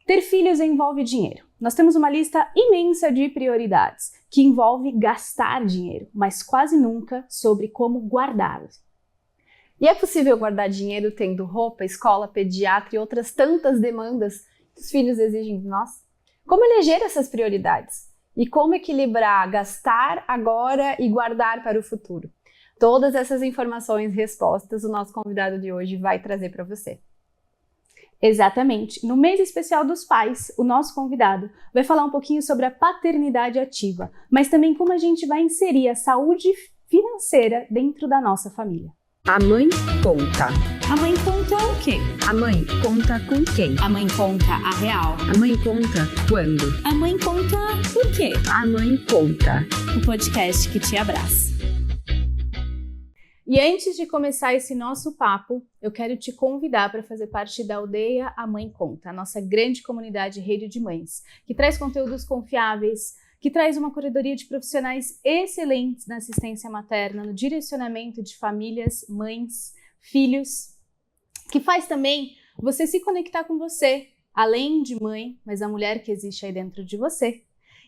Ter filhos envolve dinheiro. Nós temos uma lista imensa de prioridades, que envolve gastar dinheiro, mas quase nunca sobre como guardá-lo. E é possível guardar dinheiro tendo roupa, escola, pediatra e outras tantas demandas que os filhos exigem de nós? Como eleger essas prioridades? E como equilibrar gastar agora e guardar para o futuro? Todas essas informações e respostas o nosso convidado de hoje vai trazer para você. Exatamente. No mês especial dos pais, o nosso convidado vai falar um pouquinho sobre a paternidade ativa, mas também como a gente vai inserir a saúde financeira dentro da nossa família. A mãe conta. A mãe conta o quê? A mãe conta com quem? A mãe conta a real. A mãe conta quando? A mãe conta o quê? A mãe conta. O podcast que te abraça. E antes de começar esse nosso papo, eu quero te convidar para fazer parte da Aldeia A Mãe Conta, a nossa grande comunidade rede de mães, que traz conteúdos confiáveis, que traz uma curadoria de profissionais excelentes na assistência materna, no direcionamento de famílias, mães, filhos, que faz também você se conectar com você, além de mãe, mas a mulher que existe aí dentro de você,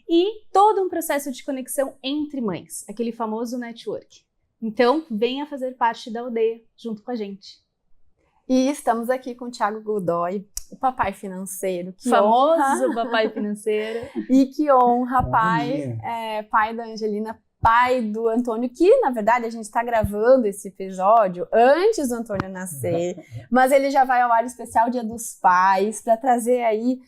e todo um processo de conexão entre mães, aquele famoso network. Então, venha fazer parte da aldeia junto com a gente. E estamos aqui com o Thiago Godoy, o papai financeiro. Que famoso honra. Papai financeiro. E que honra, pai, pai da Angelina, pai do Antônio, que na verdade a gente está gravando esse episódio antes do Antônio nascer, mas ele já vai ao ar especial Dia dos Pais, para trazer aí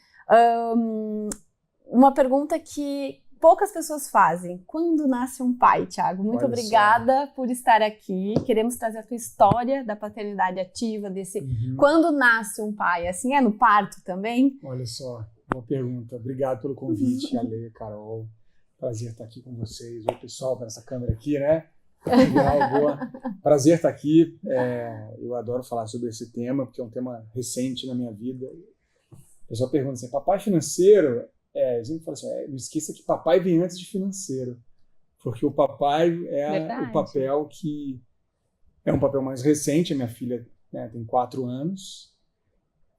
uma pergunta que poucas pessoas fazem. Quando nasce um pai, Thiago? Muito obrigada por estar aqui. Queremos trazer a tua história da paternidade ativa, desse quando nasce um pai. Assim é no parto também? Olha só, boa pergunta. Obrigado pelo convite, Ale, Carol. Prazer estar aqui com vocês. Oi, pessoal, para essa câmera aqui, né? Legal, boa. Prazer estar aqui. Eu adoro falar sobre esse tema, porque é um tema recente na minha vida. O pessoal pergunta assim, papai financeiro... Eu sempre falo assim, não esqueça que papai vem antes de financeiro, porque o papai é o papel que é um papel mais recente. A minha filha, né, tem 4 anos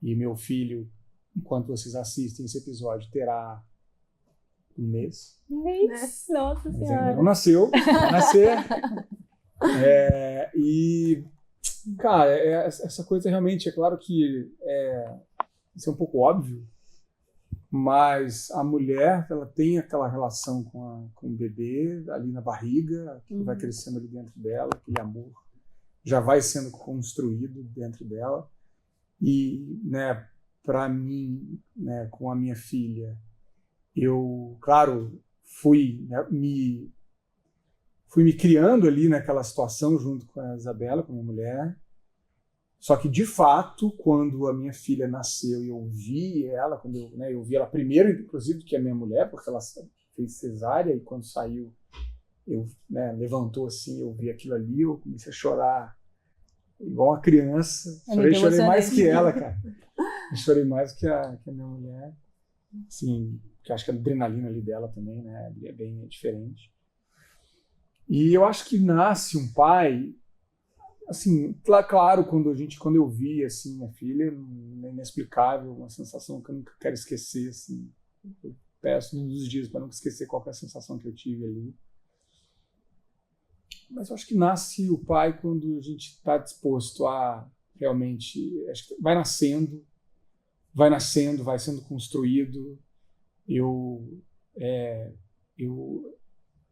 e meu filho, enquanto vocês assistem esse episódio, terá um mês. Nossa Mas Senhora. ainda não nasceu, vai nascer. E, cara, essa coisa realmente, é claro que isso é um pouco óbvio, mas a mulher, ela tem aquela relação com o bebê ali na barriga, que vai crescendo ali dentro dela, aquele amor já vai sendo construído dentro dela. E, né, para mim, né, com a minha filha, eu, claro, fui me criando ali naquela situação junto com a Isabela, com a minha mulher. Só que, de fato, quando a minha filha nasceu e eu vi ela, quando eu vi ela primeiro, inclusive, que a minha mulher, porque ela fez cesárea, e quando saiu, levantou assim, eu vi aquilo ali, eu comecei a chorar, igual uma criança. Chorei mais que ela, cara. Eu chorei mais que a minha mulher. Assim, que eu acho que a adrenalina ali dela também, né, é bem diferente. E eu acho que nasce um pai... Assim, claro, quando eu vi assim, minha filha, é inexplicável, uma sensação que eu nunca quero esquecer. Assim. Eu peço todos os dias para nunca esquecer qual que é a sensação que eu tive ali. Mas eu acho que nasce o pai quando a gente está disposto a realmente... Acho que vai nascendo, vai sendo construído. Eu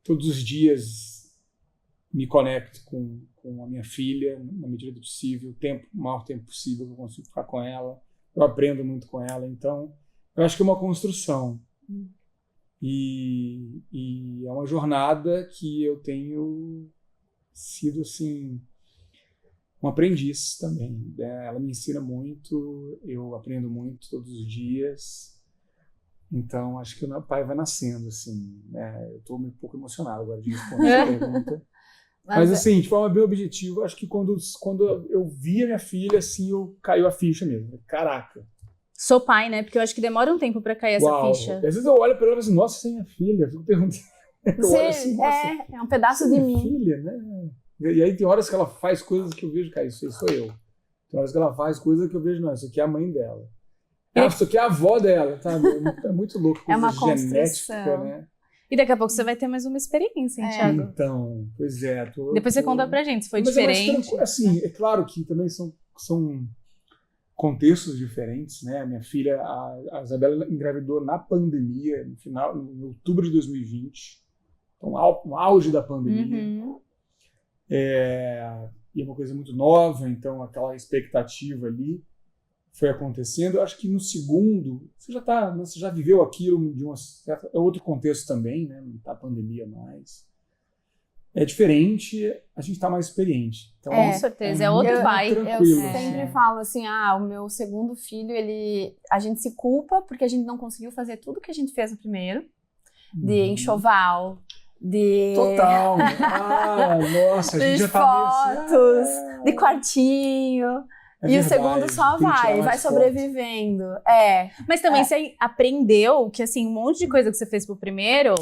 todos os dias me conecto com a minha filha, na medida do possível, o maior tempo possível que eu consigo ficar com ela. Eu aprendo muito com ela, então eu acho que é uma construção. E é uma jornada que eu tenho sido, assim, um aprendiz também. Ela me ensina muito, eu aprendo muito todos os dias. Então, acho que o meu pai vai nascendo, assim. Eu estou um pouco emocionado agora de responder essa pergunta. Mas assim, de forma bem objetiva, acho que quando eu vi a minha filha, assim, caiu a ficha mesmo. Caraca. Sou pai, né? Porque eu acho que demora um tempo pra cair essa ficha. Às vezes eu olho pra ela e falo assim, nossa, essa é minha filha. Eu fico perguntando. Assim, é um pedaço de mim. Filha, né? E aí tem horas que ela faz coisas que eu vejo, cara, isso aí sou eu. Tem horas que ela faz coisas que eu vejo, não, isso aqui é a mãe dela. Isso aqui é a avó dela, tá? É muito louco. É uma coisa construção. genética, né? E daqui a pouco você vai ter mais uma experiência, hein, Thiago? Então, pois é. Depois você conta pra gente se foi Mas é mais diferente. tranquilo, assim, é claro que também são contextos diferentes, né? A minha filha, a Isabela, engravidou na pandemia, em outubro de 2020. Então, no auge da pandemia. Uhum. E é uma coisa muito nova, então aquela expectativa ali foi acontecendo. Eu acho que no segundo, você já viveu aquilo de uma certa... É outro contexto também, né? Não está a pandemia mais. É diferente, a gente está mais experiente. Então, Com certeza, é outro pai. Eu tranquilo, sempre assim. falo assim, o meu segundo filho, a gente se culpa porque a gente não conseguiu fazer tudo que a gente fez no primeiro, de enxoval, de Total. Nossa, a gente de já tá meio fotos, assim, de quartinho. é E verdade, o segundo só tem que tirar vai mais sobrevivendo. Mas também você aprendeu que, assim, um monte de coisa que você fez pro primeiro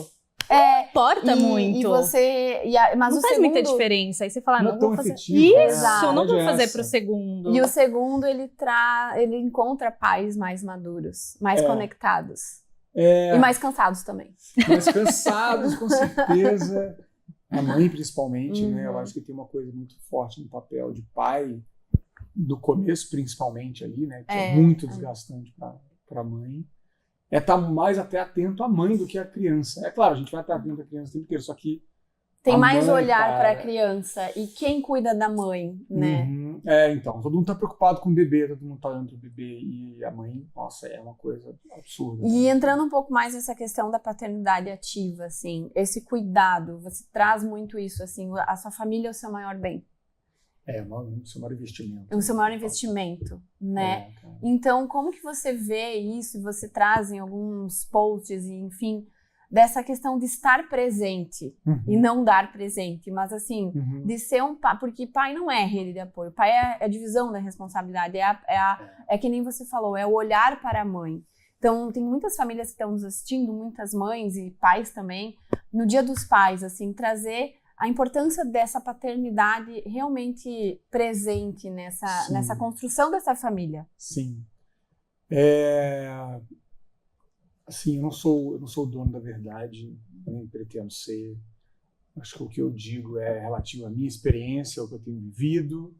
importa muito. E você. Mas não o faz segundo, muita diferença. Aí você fala, Não é não tão vou fazer. efetivo, Isso, né? não vou Verdade fazer essa. pro segundo. E o segundo, ele encontra pais mais maduros, mais conectados. E mais cansados também. Mais cansados, com certeza. A mãe, principalmente, né? Eu acho que tem uma coisa muito forte no papel de pai, do começo, principalmente ali, né? Que é muito desgastante para a mãe. É estar mais até atento à mãe do que à criança. É claro, a gente vai estar atento à criança o tempo inteiro, só que Tem mais mãe, olhar para a criança. E quem cuida da mãe, né? Uhum. Então, todo mundo está preocupado com o bebê, todo mundo está olhando para o bebê e a mãe, nossa, é uma coisa absurda. E entrando um pouco mais nessa questão da paternidade ativa, assim, esse cuidado, você traz muito isso, assim, a sua família é o seu maior bem. O seu maior investimento. É o seu maior investimento, né? Cara. Então, como que você vê isso? Você traz em alguns posts, enfim, dessa questão de estar presente e não dar presente, mas assim, de ser um pai, porque pai não é rede de apoio, pai é a divisão da responsabilidade, é que nem você falou, é o olhar para a mãe. Então, tem muitas famílias que estão nos assistindo, muitas mães e pais também, no Dia dos Pais, assim, trazer a importância dessa paternidade realmente presente nessa construção dessa família. Sim. Assim, eu não sou o dono da verdade, nem pretendo ser. Acho que o que eu digo é relativo à minha experiência, ao que eu tenho vivido.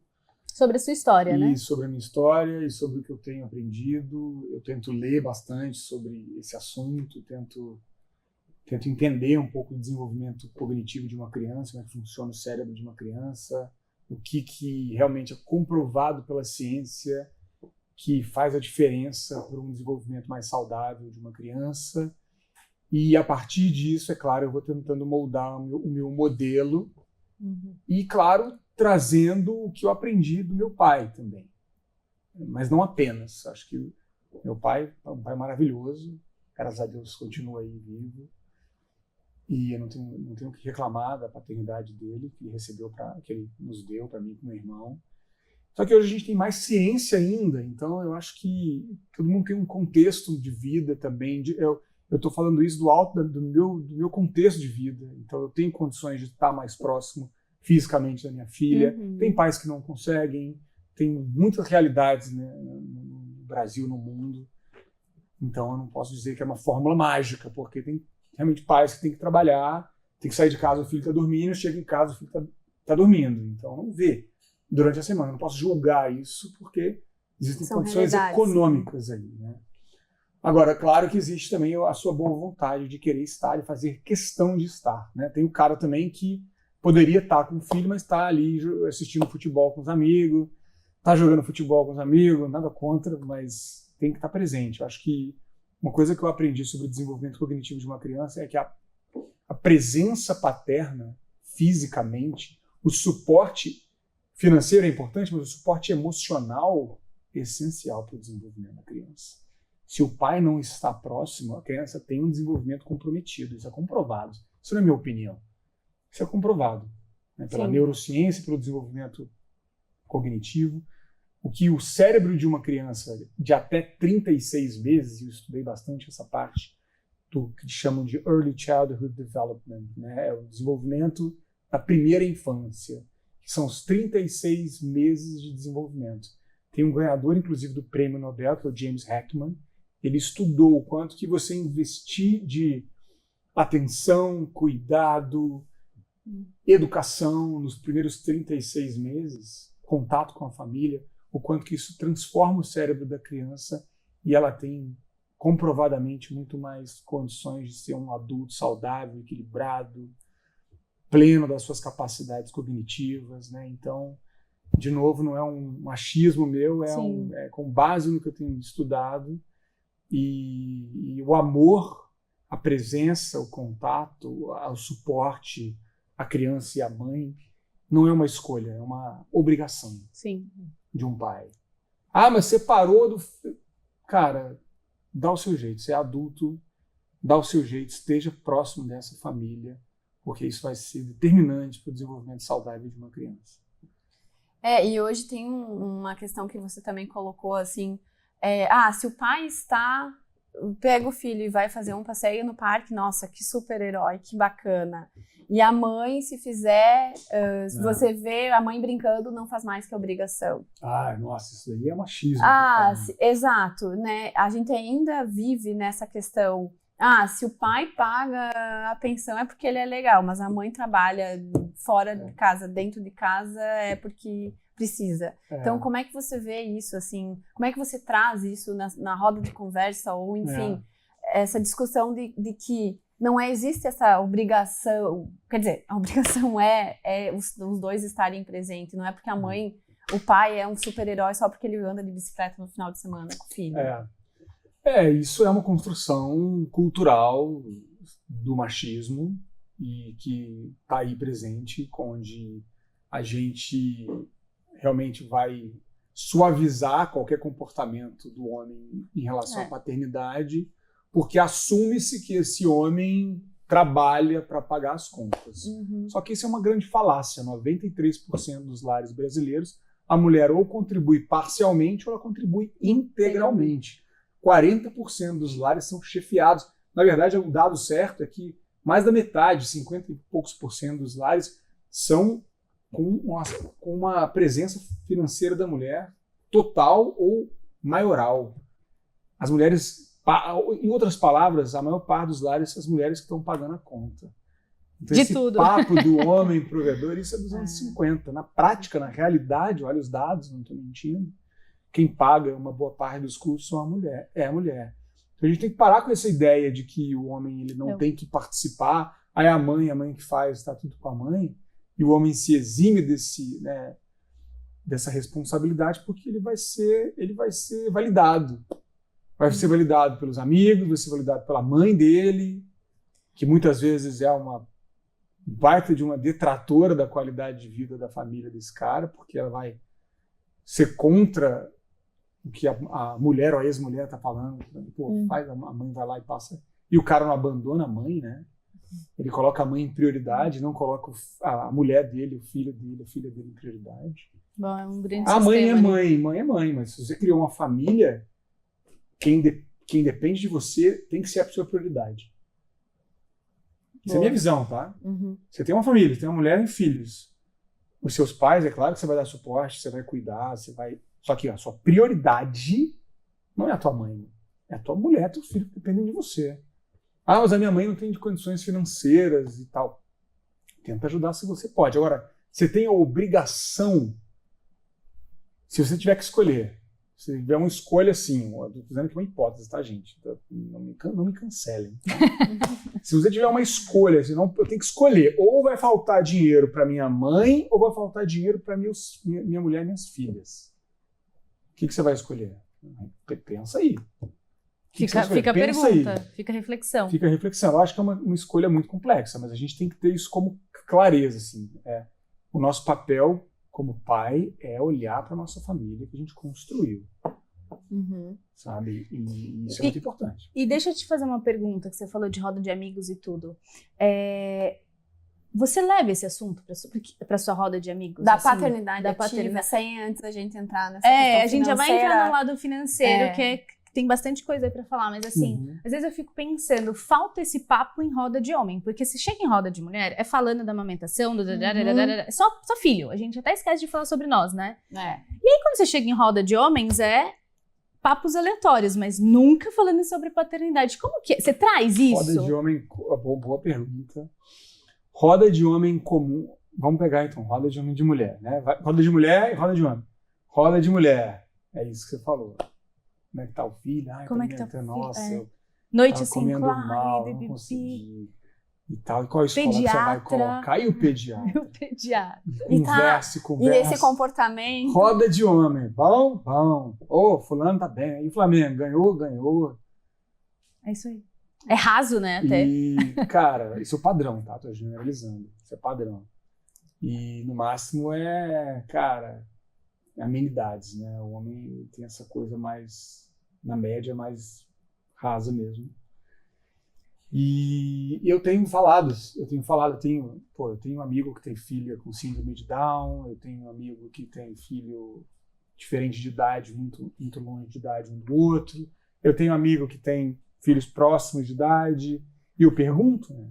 Sobre a sua história, né? E sobre a minha história e sobre o que eu tenho aprendido. Eu tento ler bastante sobre esse assunto, tento entender um pouco o desenvolvimento cognitivo de uma criança, como é que funciona o cérebro de uma criança, o que realmente é comprovado pela ciência que faz a diferença para um desenvolvimento mais saudável de uma criança. E a partir disso, é claro, eu vou tentando moldar o meu modelo e, claro, trazendo o que eu aprendi do meu pai também. Mas não apenas. Acho que meu pai é um pai maravilhoso, graças a Deus continua aí vivo. E eu não tenho que reclamar da paternidade dele, que ele nos deu para mim e para meu irmão. Só que hoje a gente tem mais ciência ainda, então eu acho que todo mundo tem um contexto de vida também. Eu estou falando isso do alto do meu contexto de vida. Então eu tenho condições de estar mais próximo fisicamente da minha filha. Tem pais que não conseguem, tem muitas realidades, né, no Brasil, no mundo. Então eu não posso dizer que é uma fórmula mágica, porque tem realmente pais que têm que trabalhar, tem que sair de casa, o filho está dormindo, chega em casa, o filho está dormindo. Então não vê durante a semana. Eu não posso julgar isso porque existem condições econômicas ali, né? Agora, claro que existe também a sua boa vontade de querer estar e fazer questão de estar, né? Tem o cara também que poderia estar com o filho, mas está ali assistindo futebol com os amigos, está jogando futebol com os amigos, nada contra, mas tem que estar presente. Eu acho que uma coisa que eu aprendi sobre o desenvolvimento cognitivo de uma criança é que a presença paterna, fisicamente, o suporte financeiro é importante, mas o suporte emocional é essencial para o desenvolvimento da criança. Se o pai não está próximo, a criança tem um desenvolvimento comprometido. Isso é comprovado. Isso não é minha opinião. Isso é comprovado, né, pela neurociência, pelo desenvolvimento cognitivo. O que o cérebro de uma criança de até 36 meses, eu estudei bastante essa parte do que chamam de Early Childhood Development, né, é o desenvolvimento da primeira infância, que são os 36 meses de desenvolvimento. Tem um ganhador, inclusive, do Prêmio Nobel, que é o James Heckman, ele estudou o quanto que você investir de atenção, cuidado, educação nos primeiros 36 meses, contato com a família, o quanto que isso transforma o cérebro da criança e ela tem comprovadamente muito mais condições de ser um adulto saudável, equilibrado, pleno das suas capacidades cognitivas, né? Então, de novo, não é um machismo meu, é com base no que eu tenho estudado e o amor, a presença, o contato, o suporte à criança e à mãe não é uma escolha, é uma obrigação de um pai. Ah, mas você parou do... Cara, dá o seu jeito, você é adulto, dá o seu jeito, esteja próximo dessa família, porque isso vai ser determinante para o desenvolvimento saudável de uma criança. E hoje tem uma questão que você também colocou, assim, se o pai pega o filho e vai fazer um passeio no parque, nossa, que super-herói, que bacana. E a mãe, se fizer, se você vê a mãe brincando, não faz mais que obrigação. Nossa, isso aí é machismo. Exato, né? A gente ainda vive nessa questão, se o pai paga a pensão é porque ele é legal, mas a mãe trabalha fora de casa, dentro de casa é porque precisa. Então, como é que você vê isso, assim? Como é que você traz isso na roda de conversa ou, enfim, essa discussão de que não existe essa obrigação, quer dizer, a obrigação é os dois estarem presentes, não é porque o pai é um super-herói só porque ele anda de bicicleta no final de semana com o filho. Isso é uma construção cultural do machismo e que está aí presente, onde a gente realmente vai suavizar qualquer comportamento do homem em relação à paternidade, porque assume-se que esse homem trabalha para pagar as contas. Só que isso é uma grande falácia. 93% dos lares brasileiros, a mulher ou contribui parcialmente ou ela contribui integralmente. 40% dos lares são chefiados. Na verdade, o dado certo é que mais da metade, 50 e poucos por cento dos lares, são com uma presença financeira da mulher total ou maioral. As mulheres, em outras palavras, a maior parte dos lares são as mulheres que estão pagando a conta. Então, esse papo do homem provedor, isso é dos anos 50. Na prática, na realidade, olha os dados, não estou mentindo, quem paga uma boa parte dos custos é a mulher. Então a gente tem que parar com essa ideia de que o homem ele não tem que participar, aí a mãe que faz, está tudo com a mãe, e o homem se exime dessa responsabilidade porque ele vai ser validado. Vai ser validado pelos amigos, vai ser validado pela mãe dele, que muitas vezes é uma baita de uma detratora da qualidade de vida da família desse cara, porque ela vai ser contra o que a mulher ou a ex-mulher está falando. A mãe vai lá e passa. E o cara não abandona a mãe, né? Ele coloca a mãe em prioridade, não coloca a mulher dele, o filho dele, a filha dele em prioridade. Bom, é um grande a mãe sistema, é mãe é mãe, mas se você criou uma família, quem depende de você tem que ser a sua prioridade. Essa é a minha visão, tá? Você tem uma família, você tem uma mulher e filhos. Os seus pais, é claro que você vai dar suporte, você vai cuidar, você vai... Só que a sua prioridade não é a tua mãe, é a tua mulher, teu filho que dependem de você. Mas a minha mãe não tem condições financeiras e tal. Tenta ajudar se você pode. Agora, você tem a obrigação, se você tiver que escolher, se tiver uma escolha assim, eu estou dizendo que é uma hipótese, tá, gente? Não me cancelem. Tá? Se você tiver uma escolha, senão eu tenho que escolher, ou vai faltar dinheiro para minha mãe, ou vai faltar dinheiro para minha mulher e minhas filhas. O que você vai escolher? Pensa aí. Fica a pergunta, fica a reflexão. Fica a reflexão. Eu acho que é uma escolha muito complexa, mas a gente tem que ter isso como clareza. Assim. O nosso papel como pai é olhar para a nossa família que a gente construiu. Sabe? E isso é muito importante. E deixa eu te fazer uma pergunta, que você falou de roda de amigos e tudo. Você leva esse assunto para sua roda de amigos? Da assim, paternidade da ativa, paternidade. sem antes a gente entrar nessa questão a gente já vai entrar no lado financeiro, que tem bastante coisa aí pra falar, mas assim, às vezes eu fico pensando, falta esse papo em roda de homem, porque se chega em roda de mulher, é falando da amamentação, é só filho, a gente até esquece de falar sobre nós, né? E aí quando você chega em roda de homens, papos aleatórios, mas nunca falando sobre paternidade. Como que é? Você traz isso? Roda de homem... Boa pergunta. Roda de homem comum. Vamos pegar, então, roda de homem e de mulher, né? Roda de mulher e roda de homem. Roda de mulher. É isso que você falou. Como é que tá o filho? Ai, Como é que tá o filho? Nossa, eu Noite tava assim, comendo claro, mal, não consegui. E tal. E qual escola que você vai colocar? E o pediatra? O pediatra. Conversa. E esse comportamento. Roda de homem. Bom. Ô, fulano tá bem. E o Flamengo? Ganhou. É isso aí. É raso, né, até. E, cara, isso é o padrão, tá? Tô generalizando. Isso é padrão. E, no máximo, cara, amenidades, né? O homem tem essa coisa mais, na média, mais rasa mesmo. E eu tenho falado, eu tenho um amigo que tem filha com síndrome de Down, eu tenho um amigo que tem filho diferente de idade, muito, muito longe de idade um do outro, eu tenho um amigo que tem filhos próximos de idade, e eu pergunto, né?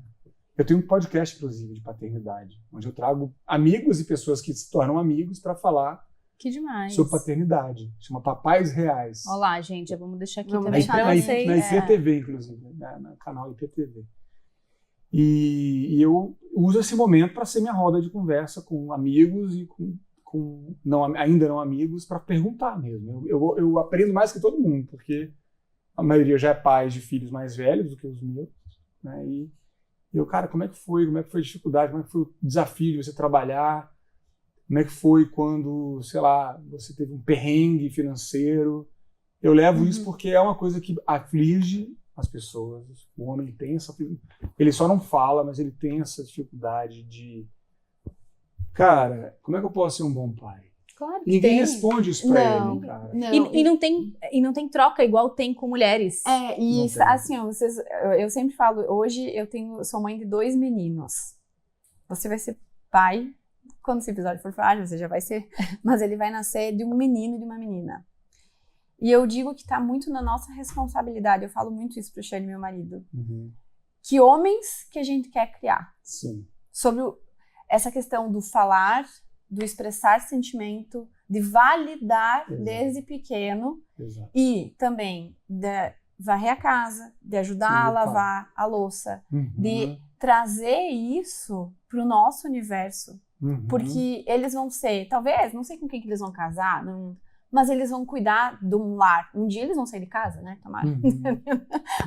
Eu tenho um podcast, inclusive, de paternidade, onde eu trago amigos e pessoas que se tornam amigos para falar que demais. sobre paternidade. Chama Papais Reais. Olá, gente, vamos deixar aqui Vamos também deixar para na vocês. Na IPTV, inclusive, no canal IPTV. E eu uso esse momento para ser minha roda de conversa com amigos e com ainda não amigos, para perguntar mesmo. Eu aprendo mais que todo mundo, porque a maioria já é pais de filhos mais velhos do que os meus, né? E eu, cara, como é que foi a dificuldade, como é que foi o desafio de você trabalhar, como é que foi quando, sei lá, você teve um perrengue financeiro. Eu levo isso porque é uma coisa que aflige as pessoas. O homem tem essa... Ele só não fala, mas ele tem essa dificuldade de... Cara, como é que eu posso ser um bom pai? Claro que Ninguém tem. responde isso pra ele, cara. E não tem troca igual tem com mulheres. Assim, ó, eu sempre falo, hoje sou mãe de 2 meninos. Você vai ser pai, quando esse episódio for frágil, você já vai ser, mas ele vai nascer de um menino e de uma menina. E eu digo que tá muito na nossa responsabilidade, eu falo muito isso pro Shane, meu marido. Que homens que a gente quer criar. Sim. Sobre essa questão do falar, do expressar sentimento, de validar desde pequeno. Exato. E também de varrer a casa, de ajudar a lavar a louça, de trazer isso pro nosso universo. Porque eles vão ser, talvez, não sei com quem que eles vão casar, mas eles vão cuidar de um lar. Um dia eles vão sair de casa, né, Tamara?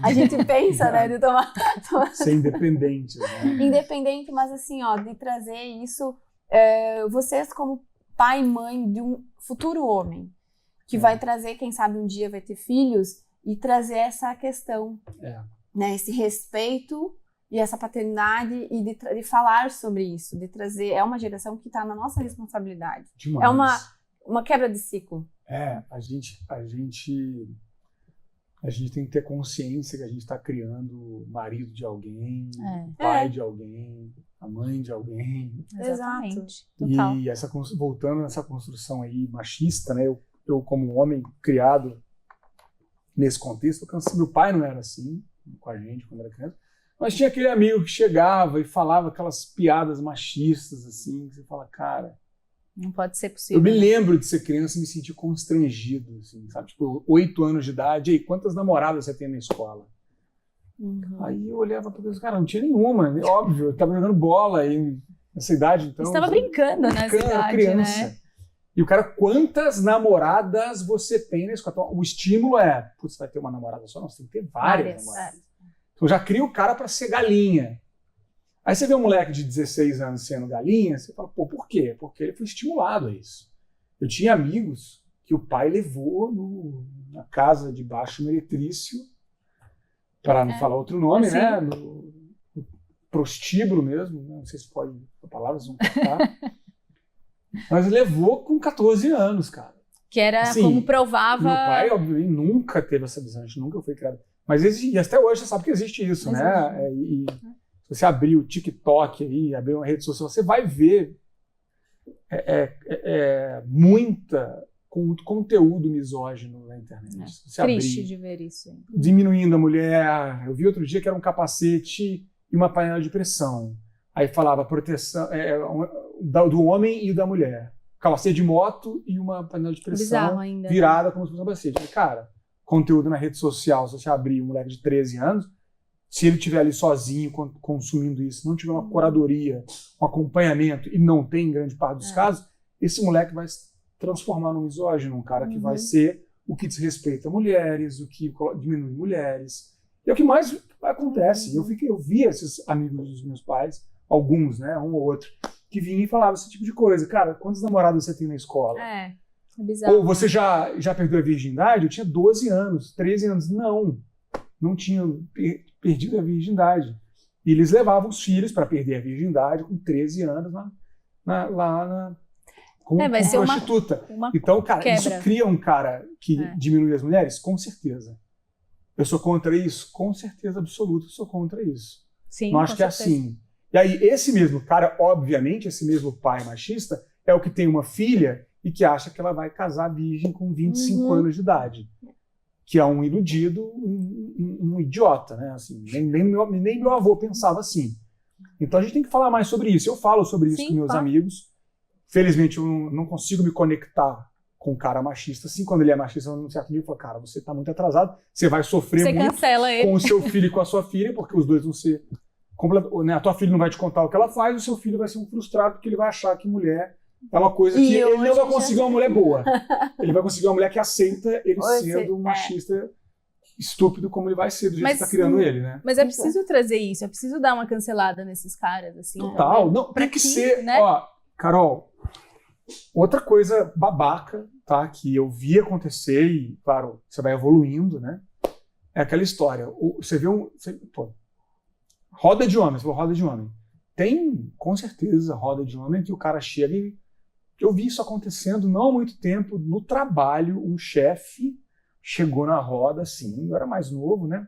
A gente pensa, né, de tomar... Ser independente, né? Independente, mas assim, ó, de trazer isso, vocês como pai e mãe de um futuro homem, que vai trazer, quem sabe um dia vai ter filhos, e trazer essa questão, né, esse respeito e essa paternidade, e de falar sobre isso, de trazer, é uma geração que está na nossa responsabilidade. Demais. É uma quebra de ciclo. A gente tem que ter consciência que a gente está criando o marido de alguém, o pai de alguém, a mãe de alguém. Exatamente. Total. E voltando nessa construção aí machista, né? Eu como homem criado nesse contexto, meu pai não era assim com a gente quando era criança, mas tinha aquele amigo que chegava e falava aquelas piadas machistas assim, que você fala, cara, não pode ser possível. Eu me lembro de ser criança e me sentir constrangido, assim, sabe? Tipo, 8 anos de idade, e aí, quantas namoradas você tem na escola? Aí eu olhava para eles, cara, não tinha nenhuma, óbvio, eu tava jogando bola aí nessa idade, então... Você estava brincando nessa idade, criança. Né? E o cara, quantas namoradas você tem na escola? Então, o estímulo é, putz, você vai ter uma namorada só? Não, você tem que ter várias namoradas. Então já cria o cara para ser galinha. Aí você vê um moleque de 16 anos sendo galinha, você fala, pô, por quê? Porque ele foi estimulado a isso. Eu tinha amigos que o pai levou na casa de baixo meretrício, para não falar outro nome, né? No prostíbulo mesmo, não sei se pode, a palavra vão cortar. Mas levou com 14 anos, cara. Que era assim, como provava... Meu pai, obviamente, nunca teve essa visão, a gente nunca foi criado. Mas existe, e até hoje você sabe que existe isso, né? Se você abrir o TikTok aí, abrir uma rede social, você vai ver muito conteúdo misógino na internet. Triste de ver isso. Hein? Diminuindo a mulher. Eu vi outro dia que era um capacete e uma panela de pressão. Aí falava proteção do homem e da mulher. Capacete de moto e uma panela de pressão virada como se fosse um capacete. Cara, conteúdo na rede social, se você abrir um moleque de 13 anos, se ele estiver ali sozinho consumindo isso, não tiver uma curadoria, um acompanhamento, e não tem em grande parte dos casos, esse moleque vai se transformar num misógino, um cara que vai ser o que desrespeita mulheres, o que diminui mulheres. E é o que mais acontece. Eu via esses amigos dos meus pais, alguns, né, um ou outro, que vinham e falavam esse tipo de coisa. Cara, quantas namoradas você tem na escola? É bizarro. Ou você já perdeu a virgindade? Eu tinha 12 anos, 13 anos. Não tinha perdido a virgindade. E eles levavam os filhos para perder a virgindade com 13 anos com prostituta. Então, cara, quebra. isso cria um cara que diminui as mulheres? Com certeza. Eu sou contra isso? Com certeza absoluta, eu sou contra isso. Sim, não acho que é assim. E aí, esse mesmo cara, obviamente, esse mesmo pai machista, é o que tem uma filha e que acha que ela vai casar virgem com 25 anos de idade. Que é um iludido, um idiota, né? Assim, nem meu avô pensava assim. Então a gente tem que falar mais sobre isso. Eu falo sobre isso com meus amigos. Felizmente eu não consigo me conectar com um cara machista. Assim, quando ele é machista, num certo nível, eu falo, cara, você tá muito atrasado, você vai sofrer muito cancela ele. com o seu filho e com a sua filha, porque os dois vão ser... né? A tua filha não vai te contar o que ela faz, o seu filho vai ser um frustrado, porque ele vai achar que mulher é uma coisa que ele não vai conseguir uma mulher boa. Ele vai conseguir uma mulher que aceita ele sendo um machista estúpido como ele vai ser, do jeito que você tá criando ele, né? Mas é preciso trazer isso, é preciso dar uma cancelada nesses caras, assim. Total. Também. Não, tem que ser... Né? Ó, Carol, outra coisa babaca, tá? Que eu vi acontecer e, claro, você vai evoluindo, né? É aquela história. Você vê roda de homem, você falou roda de homem. Tem, com certeza, roda de homem que o cara chega e... Eu vi isso acontecendo não há muito tempo no trabalho. Um chefe chegou na roda, assim, eu era mais novo, né?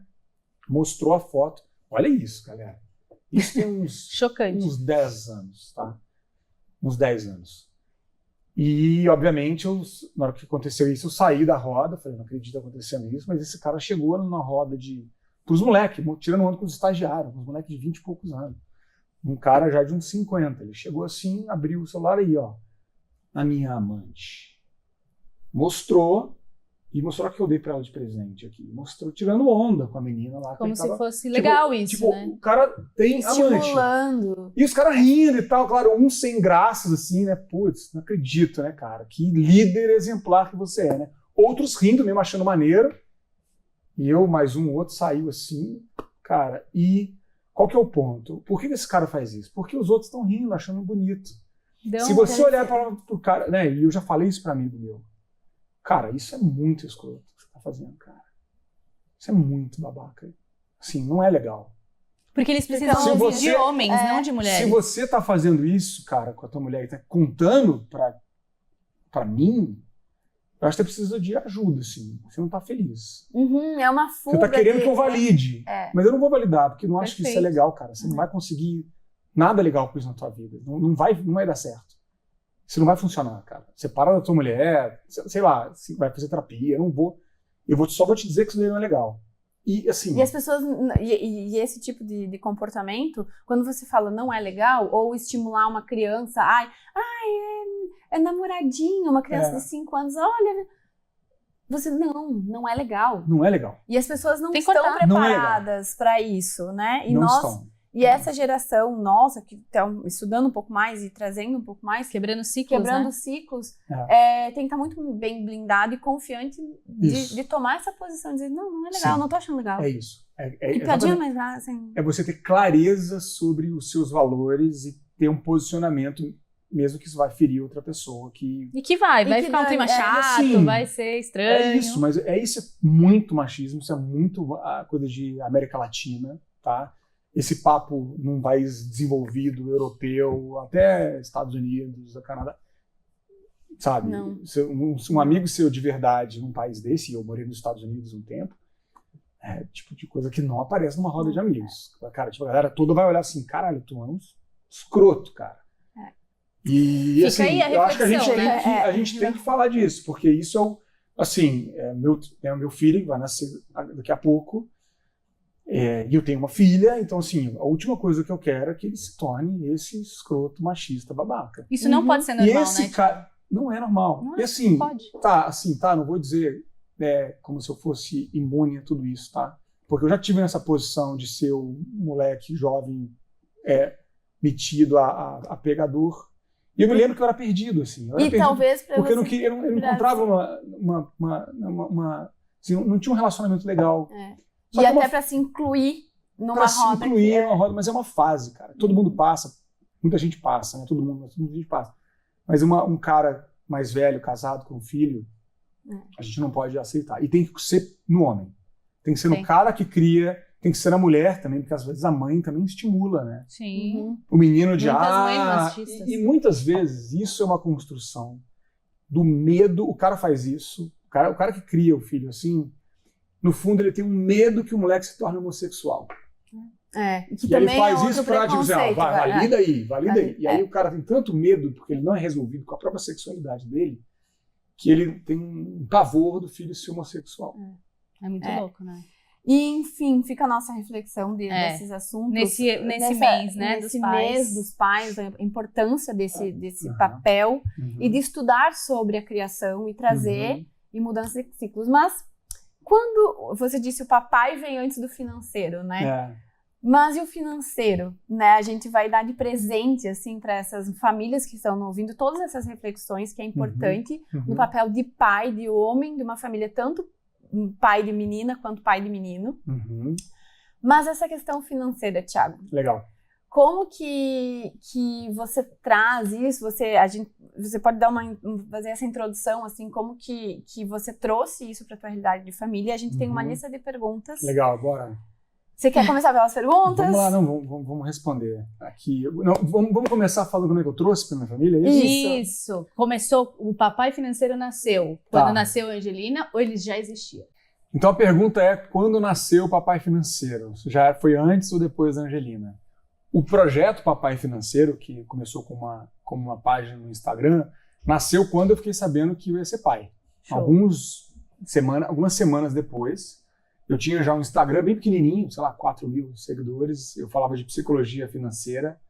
Mostrou a foto. Olha isso, galera. Isso tem uns, chocante. Uns 10 anos, tá? Uns 10 anos. E, obviamente, na hora que aconteceu isso, eu saí da roda. Falei, não acredito acontecendo isso. Mas esse cara chegou na roda pros moleques, tirando onda com os estagiários, uns moleques de 20 e poucos anos. Um cara já de uns 50. Ele chegou assim, abriu o celular aí, ó. A minha amante. Mostrou o que eu dei pra ela de presente aqui. Mostrou, tirando onda com a menina lá. Como se fosse legal isso, né? O cara tem estimulando. Amante. E os caras rindo e tal, claro, um sem graças, assim, né? Putz, não acredito, né, cara? Que líder exemplar que você é, né? Outros rindo, mesmo achando maneiro. E eu, mais um, outro saiu assim, cara. E qual que é o ponto? Por que esse cara faz isso? Porque os outros estão rindo, achando bonito. Se você olhar para o cara, né, e eu já falei isso para amigo meu, cara, isso é muito escroto que você tá fazendo, cara. Isso é muito babaca. Assim, não é legal. Porque eles precisam ouvir de homens, não de mulheres. Se você tá fazendo isso, cara, com a tua mulher e tá contando pra mim, eu acho que você precisa de ajuda, assim. Você não tá feliz. É uma fuga. Você tá querendo que eu valide. Mas eu não vou validar, porque eu não acho que isso é legal, cara. Você não vai conseguir nada legal com isso na tua vida. Não vai dar certo. Isso não vai funcionar, cara. Você para da tua mulher, sei lá, vai fazer terapia, só vou te dizer que isso daí não é legal. E assim... E as pessoas... E esse tipo de comportamento, quando você fala não é legal, ou estimular uma criança, é namoradinho, uma criança de 5 anos, olha... Você, não é legal. Não é legal. E as pessoas não estão preparadas para isso, né? E não nós... estão. E essa geração nossa, que está estudando um pouco mais e trazendo um pouco mais... Quebrando ciclos, ciclos, tem que estar muito bem blindado e confiante de tomar essa posição, de dizer, não é legal, não tô achando legal. É isso. Picadinha, mas assim... É você ter clareza sobre os seus valores e ter um posicionamento, mesmo que isso vai ferir outra pessoa. E que vai ficar um clima chato, vai ser estranho. É isso, mas isso é muito machismo, isso é muito a coisa de América Latina, tá? Esse papo num país desenvolvido, europeu, até Estados Unidos, Canadá, sabe? Um amigo seu de verdade num país desse, e eu morei nos Estados Unidos um tempo, é tipo de coisa que não aparece numa roda de amigos. Cara, tipo, a galera toda vai olhar assim, caralho, tu é um escroto, cara. E assim, eu acho que a gente tem que falar disso, porque isso é meu filho, vai nascer daqui a pouco, e eu tenho uma filha, então assim, a última coisa que eu quero é que ele se torne esse escroto machista babaca. Isso não pode ser normal, e esse né? Cara, não é normal. Não e assim, pode. Não vou dizer, como se eu fosse imune a tudo isso, tá? Porque eu já tive nessa posição de ser o moleque jovem metido a pegador. E eu me lembro que eu era perdido, assim. Eu era perdido, talvez pra porque você... eu não encontrava assim, não tinha um relacionamento legal. E até para se incluir numa roda. Numa roda, mas é uma fase, cara. Todo mundo passa, muita gente passa, né? Todo mundo passa. Mas um cara mais velho, casado com um filho, a gente não pode aceitar. E tem que ser no homem. Tem que ser no cara que cria, tem que ser na mulher também, porque às vezes a mãe também estimula, né? Sim. O menino de Muitas mães machistas. E muitas vezes isso é uma construção do medo. O cara faz isso, o cara que cria o filho assim, no fundo ele tem um medo que o moleque se torne homossexual. Que e também ele faz é isso pra dizer, valida aí. E aí o cara tem tanto medo, porque ele não é resolvido com a própria sexualidade dele, que ele tem um pavor do filho ser homossexual. É muito louco, né? E, enfim, fica a nossa reflexão desses assuntos. Nesse mês, né, nesse dos pais. mês dos pais, a importância desse papel e de estudar sobre a criação e trazer e mudança de ciclos. Mas, quando você disse o papai vem antes do financeiro, né? Mas e o financeiro, né? A gente vai dar de presente, assim, para essas famílias que estão ouvindo todas essas reflexões, que é importante no papel de pai, de homem, de uma família, tanto pai de menina quanto pai de menino. Mas essa questão financeira, Thiago. Legal. Como que você traz isso? Você pode fazer essa introdução, assim, como que você trouxe isso para a tua realidade de família? A gente tem uma lista de perguntas. Legal, bora. Você quer começar pelas perguntas? Vamos lá, vamos responder aqui. Não, vamos começar falando como é que eu trouxe para minha família, é isso? Isso. Começou, o papai financeiro nasceu quando nasceu a Angelina, ou ele já existia? Então a pergunta é, quando nasceu o papai financeiro? Já foi antes ou depois da Angelina? O projeto Papai Financeiro, que começou com uma página no Instagram, nasceu quando eu fiquei sabendo que eu ia ser pai. Algumas semanas depois. Eu tinha já um Instagram bem pequenininho, sei lá, 4.000 seguidores. Eu falava de psicologia financeira.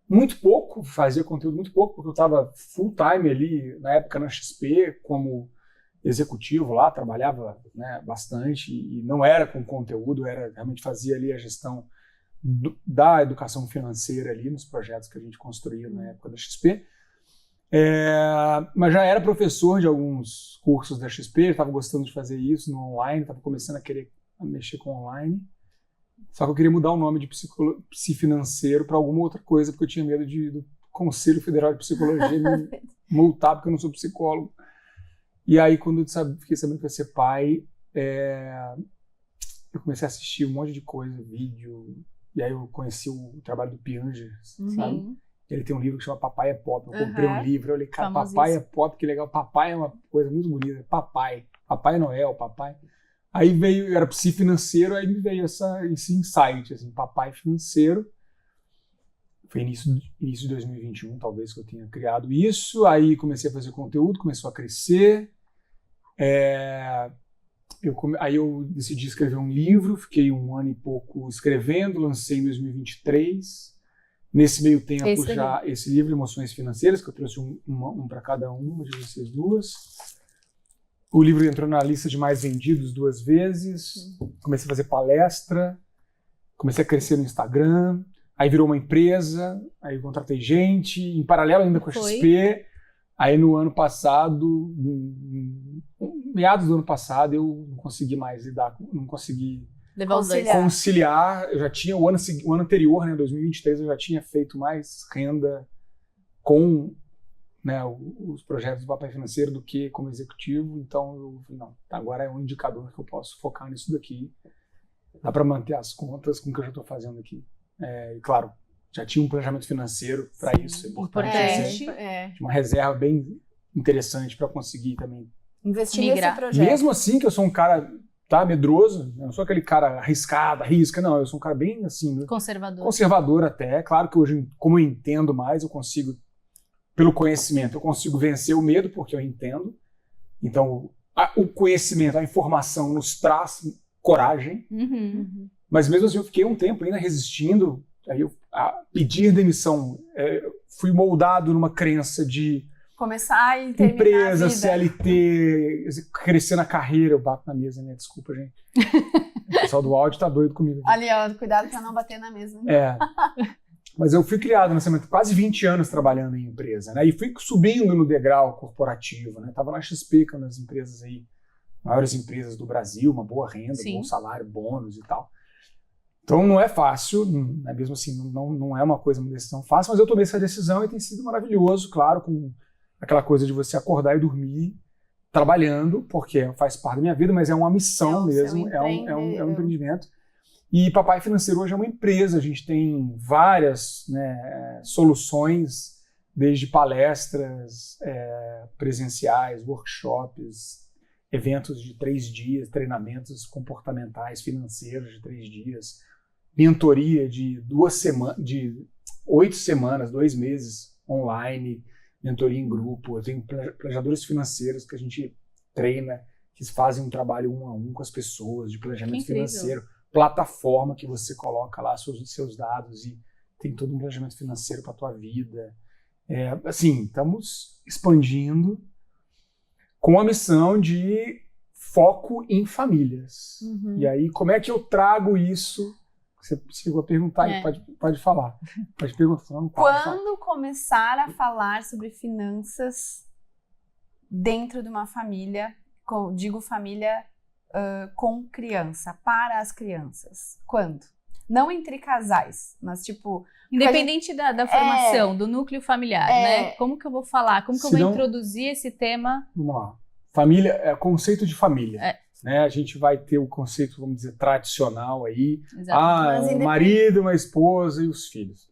Muito pouco, fazia conteúdo muito pouco, porque eu estava full time ali, na época na XP, como executivo lá, trabalhava, né, bastante e não era com conteúdo, realmente fazia ali a gestão da educação financeira ali nos projetos que a gente construía na época da XP. Mas já era professor de alguns cursos da XP, estava gostando de fazer isso no online, estava começando a querer mexer com online. Só que eu queria mudar o nome de psifinanceiro para alguma outra coisa, porque eu tinha medo do Conselho Federal de Psicologia me multar, porque eu não sou psicólogo. E aí, quando eu fiquei sabendo que eu ia ser pai, eu comecei a assistir um monte de coisa, vídeo, e aí eu conheci o trabalho do Pianger, sabe? Ele tem um livro que chama Papai é Pop. Eu comprei um livro, eu olhei, cara, Papai é Pop, que legal. Papai é uma coisa muito bonita. Papai Noel, papai. Aí era psifinanceiro, aí me veio esse insight, assim, papai financeiro. Foi início de 2021, talvez, que eu tenha criado isso. Aí comecei a fazer conteúdo, começou a crescer. Aí eu decidi escrever um livro, fiquei 1 ano e pouco escrevendo, lancei em 2023. Nesse meio tempo, esse livro, Emoções Financeiras, que eu trouxe um para cada uma de vocês duas. O livro entrou na lista de mais vendidos 2 vezes. Comecei a fazer palestra, comecei a crescer no Instagram, aí virou uma empresa, aí eu contratei gente, em paralelo ainda com a XP. Aí no ano passado, meados do ano passado, eu não consegui mais não consegui conciliar. Eu já tinha, o ano anterior, né, 2023, eu já tinha feito mais renda com, né, os projetos do Papai Financeiro do que como executivo. Então eu falei, não, agora é um indicador que eu posso focar nisso daqui. Dá para manter as contas com o que eu já estou fazendo aqui. E claro, já tinha um planejamento financeiro para isso. É importante. Tinha uma reserva bem interessante para conseguir também investir nesse projeto. Mesmo assim, que eu sou um cara medroso, eu não sou aquele cara arrisca, não, eu sou um cara bem assim, conservador até. Claro que hoje, como eu entendo mais, eu consigo, pelo conhecimento, eu consigo vencer o medo, porque eu entendo. Então, o conhecimento, a informação nos traz coragem. Mas mesmo assim, eu fiquei um tempo ainda resistindo. Aí a pedir demissão, fui moldado numa crença de Começar e terminar Empresa, a vida. CLT, crescer na carreira. Eu bato na mesa, né? Desculpa, gente. O pessoal do áudio tá doido comigo. Ali, ó, cuidado pra não bater na mesa. É. Mas eu fui criado nessa quase 20 anos trabalhando em empresa, né? E fui subindo no degrau corporativo, né? Tava na XP, que é uma das empresas aí, maiores empresas do Brasil, uma boa renda, Sim. bom salário, bônus e tal. Então não é fácil, né? Mesmo assim, não é uma decisão fácil, mas eu tomei essa decisão e tem sido maravilhoso, claro, com aquela coisa de você acordar e dormir trabalhando, porque faz parte da minha vida, mas é uma missão mesmo, é um empreendimento. E Papai Financeiro hoje é uma empresa, a gente tem várias, né, soluções, desde palestras presenciais, workshops, eventos de 3 dias, treinamentos comportamentais, financeiros de 3 dias, mentoria de 8 semanas, 2 meses online, mentoria em grupo. Eu tenho planejadores financeiros que a gente treina, que fazem um trabalho 1 a 1 com as pessoas de planejamento financeiro, plataforma que você coloca lá seus dados e tem todo um planejamento financeiro para a tua vida. Assim, estamos expandindo com a missão de foco em famílias. Uhum. E aí, como é que eu trago isso? Você chegou a perguntar, pode falar. Pode perguntar. Quando começar a falar sobre finanças dentro de uma família, digo família com criança, para as crianças? Quando? Não entre casais, mas tipo... Independente da formação, do núcleo familiar, né? Como que eu vou falar? Como que eu vou introduzir esse tema? Vamos lá. Família, conceito de família. Né? A gente vai ter o conceito, vamos dizer, tradicional aí. Um marido, uma esposa e os filhos.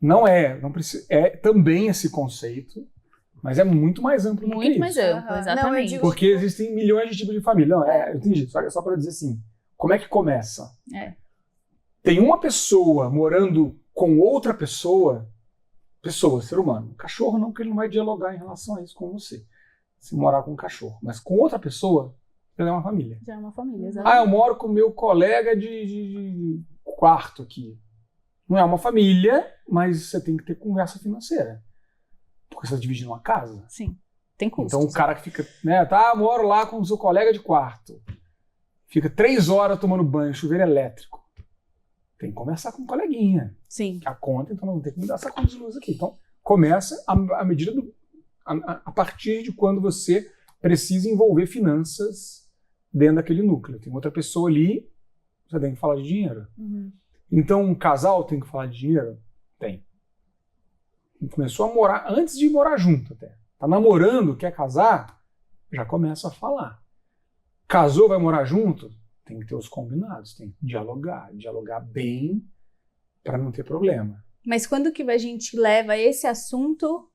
Não precisa, é também esse conceito, mas é muito mais amplo do que isso. Muito mais amplo, exatamente. Porque existem milhões de tipos de família. Não, eu entendi. Só para dizer assim, como é que começa? Tem uma pessoa morando com outra pessoa, ser humano. Cachorro não, porque ele não vai dialogar em relação a isso com você. Se morar com um cachorro. Mas com outra pessoa, ele é uma família. Já é uma família, exatamente. Eu moro com o meu colega de quarto aqui. Não é uma família, mas você tem que ter conversa financeira. Porque você está dividindo uma casa. Sim, tem custos. Então o cara que fica, moro lá com o seu colega de quarto. Fica 3 horas tomando banho, chuveiro elétrico. Tem que conversar com o coleguinha. Sim. A conta, então não tem que me dar essa conta de luz aqui. Então começa a partir de quando você precisa envolver finanças dentro daquele núcleo. Tem outra pessoa ali, você tem que falar de dinheiro. Uhum. Então um casal tem que falar de dinheiro? Tem. Começou a morar, antes de morar junto até. Tá namorando, quer casar? Já começa a falar. Casou, vai morar junto? Tem que ter os combinados, tem que dialogar bem para não ter problema. Mas quando que a gente leva esse assunto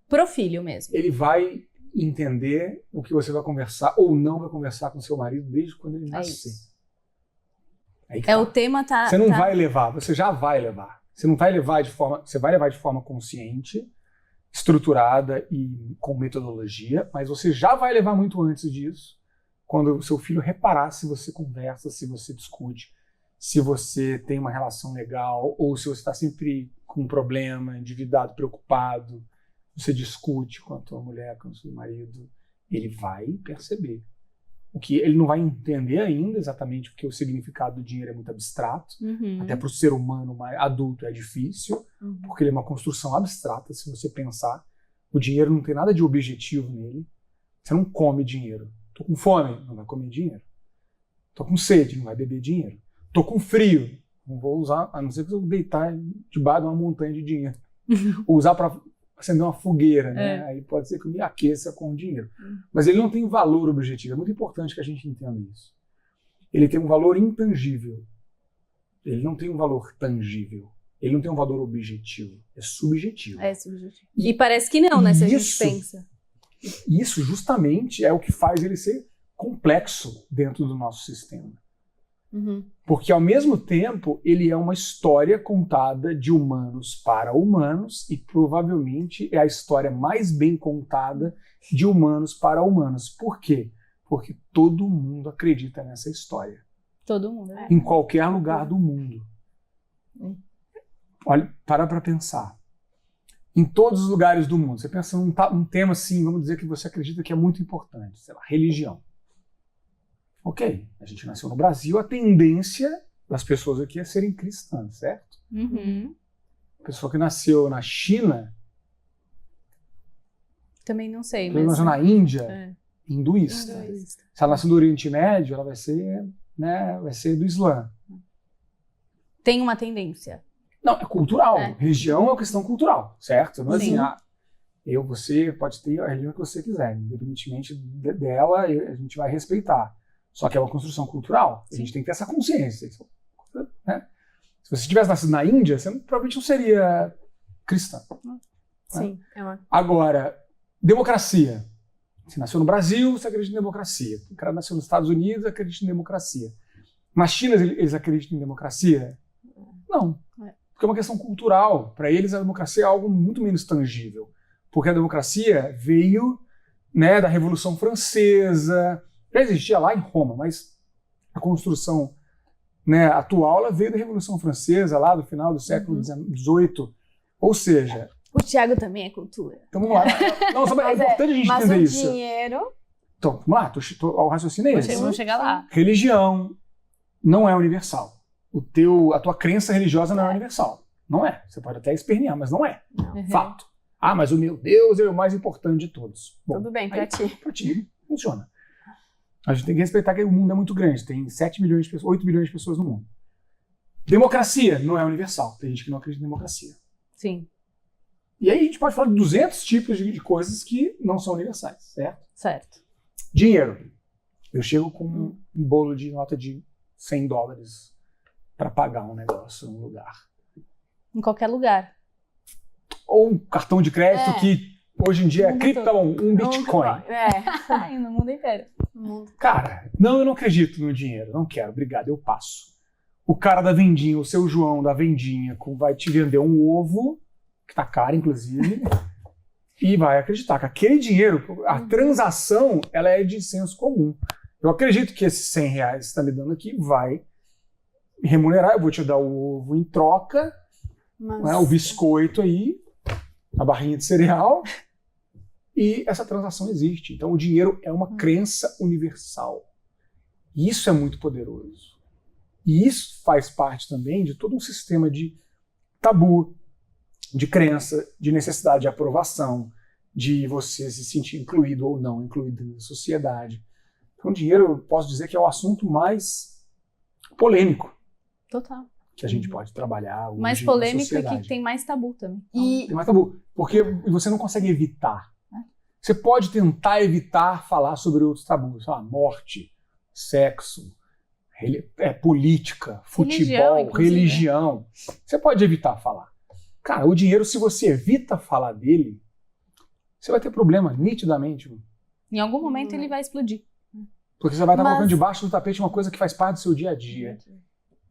pro filho mesmo? Ele vai entender o que você vai conversar ou não vai conversar com seu marido desde quando ele nascer. O tema tá... Você não vai levar, você já vai levar. Você vai levar de forma consciente, estruturada e com metodologia, mas você já vai levar muito antes disso, quando o seu filho reparar se você conversa, se você discute, se você tem uma relação legal, ou se você está sempre com um problema, endividado, preocupado, você discute com a tua mulher, com o seu marido, ele vai perceber. O que ele não vai entender ainda exatamente, porque o significado do dinheiro é muito abstrato, até para o ser humano adulto é difícil, porque ele é uma construção abstrata, se você pensar. O dinheiro não tem nada de objetivo nele. Você não come dinheiro. Tô com fome, não vai comer dinheiro. Tô com sede, não vai beber dinheiro. Tô com frio, não vou usar, a não ser que eu deitar debaixo de uma montanha de dinheiro. Ou usar para acender uma fogueira, né? Aí pode ser que eu me aqueça com o dinheiro. Mas ele não tem valor objetivo. É muito importante que a gente entenda isso. Ele tem um valor intangível. Ele não tem um valor tangível. Ele não tem um valor objetivo. É subjetivo. É subjetivo. E parece que não, né? Se a gente pensa. Isso justamente é o que faz ele ser complexo dentro do nosso sistema. Porque, ao mesmo tempo, ele é uma história contada de humanos para humanos e provavelmente é a história mais bem contada de humanos para humanos. Por quê? Porque todo mundo acredita nessa história. Todo mundo. Em qualquer lugar do mundo. Olha, para pensar. em todos os lugares do mundo. Você pensa num tema assim, vamos dizer que você acredita que é muito importante, sei lá, religião. Ok, a gente nasceu no Brasil, a tendência das pessoas aqui é serem cristãs, certo? Uhum. A pessoa que nasceu na China, Também não sei, que mas... nasceu na Índia, É. hinduísta. Hinduísta. Se ela nasceu no Oriente Médio, ela vai ser, né, vai ser do Islã. Tem uma tendência. Não, é cultural. É. Religião é uma questão cultural, certo? Não é Sim. assim, você pode ter a religião que você quiser, independentemente dela, a gente vai respeitar. Só que é uma construção cultural. A gente tem que ter essa consciência. Né? Se você tivesse nascido na Índia, você provavelmente não seria cristã. Sim, é uma... Agora, democracia. Você nasceu no Brasil, você acredita em democracia. O cara nasceu nos Estados Unidos, acredita em democracia. Na China, eles acreditam em democracia? Não. Porque é uma questão cultural. Para eles, a democracia é algo muito menos tangível. Porque a democracia veio, né, da Revolução Francesa. Já existia lá em Roma, mas a construção, né, atual ela veio da Revolução Francesa, lá do final do século XVIII. Ou seja... O Thiago também é cultura. Então vamos lá. Não, é importante a gente mas entender o isso. dinheiro... Então, vamos lá, o raciocínio é esse. Vamos chegar lá. Religião não é universal. A tua crença religiosa não é universal. Não é. Você pode até espernear, mas não é. Uhum. Fato. Ah, mas o meu Deus é o mais importante de todos. Bom, Tudo bem, pra ti. Pra ti, funciona. A gente tem que respeitar que o mundo é muito grande. Tem 7 milhões de pessoas, 8 milhões de pessoas no mundo. Democracia não é universal. Tem gente que não acredita em democracia. Sim. E aí a gente pode falar de 200 tipos de coisas que não são universais, certo? Certo. Dinheiro. Eu chego com um bolo de nota de $100 para pagar um negócio num lugar. Em qualquer lugar. Ou um cartão de crédito que hoje em dia é Mundo cripto, um Bitcoin. É. No mundo inteiro. Cara, não, eu não acredito no dinheiro. Não quero, obrigado, eu passo. O cara da vendinha, o seu João da vendinha, vai te vender um ovo, que tá caro, inclusive, e vai acreditar que aquele dinheiro, a transação, ela é de senso comum. Eu acredito que esses R$100 que você está me dando aqui vai remunerar, eu vou te dar o ovo em troca, Mas... né, o biscoito aí, a barrinha de cereal, e essa transação existe. Então o dinheiro é uma crença universal. E isso é muito poderoso. E isso faz parte também de todo um sistema de tabu, de crença, de necessidade de aprovação, de você se sentir incluído ou não incluído na sociedade. Então, o dinheiro, eu posso dizer que é o assunto mais polêmico Total. que a gente pode trabalhar hoje Mais na polêmico e sociedade. que tem mais tabu também. E Tem mais tabu, porque você não consegue evitar. Você pode tentar evitar falar sobre outros tabus, morte, sexo, política, futebol, inclusive, religião. Você pode evitar falar. Cara, o dinheiro, se você evita falar dele, você vai ter problema, nitidamente. Em algum momento ele vai explodir. Porque você vai estar Mas- colocando debaixo do tapete uma coisa que faz parte do seu dia a dia.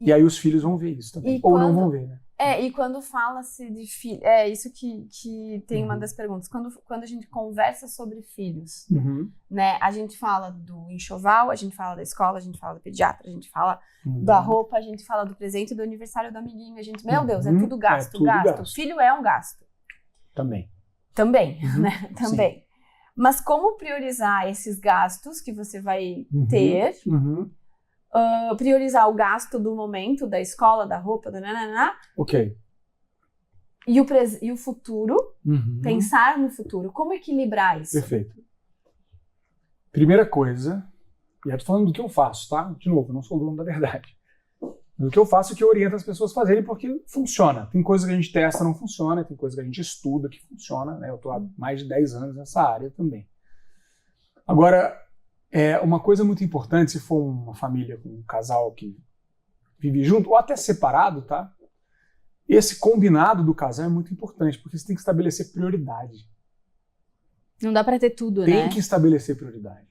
E aí os filhos vão ver isso também. E Ou não quando- vão ver, né? e quando fala-se de filhos, é isso que tem uma das perguntas. Quando a gente conversa sobre filhos, né, a gente fala do enxoval, a gente fala da escola, a gente fala do pediatra, a gente fala da roupa, a gente fala do presente, do aniversário do amiguinho, a gente, meu Deus, é tudo gasto, É tudo gasto. Filho é um gasto. Também. Também, Uhum. né? Também. Mas como priorizar esses gastos que você vai ter? Priorizar o gasto do momento, da escola, da roupa, da nananá, Ok. e o futuro, pensar no futuro. Como equilibrar isso? Perfeito. Primeira coisa, e eu tô falando do que eu faço, tá? De novo, eu não sou o dono da verdade. Do que eu faço, que eu oriento as pessoas a fazerem porque funciona. Tem coisa que a gente testa, não funciona. Tem coisa que a gente estuda, que funciona. Né? Eu tô há mais de 10 anos nessa área também. Agora, uma coisa muito importante, se for uma família com um casal que vive junto, ou até separado, tá? Esse combinado do casal é muito importante, porque você tem que estabelecer prioridade. Não dá pra ter tudo, Tem né? que estabelecer prioridade.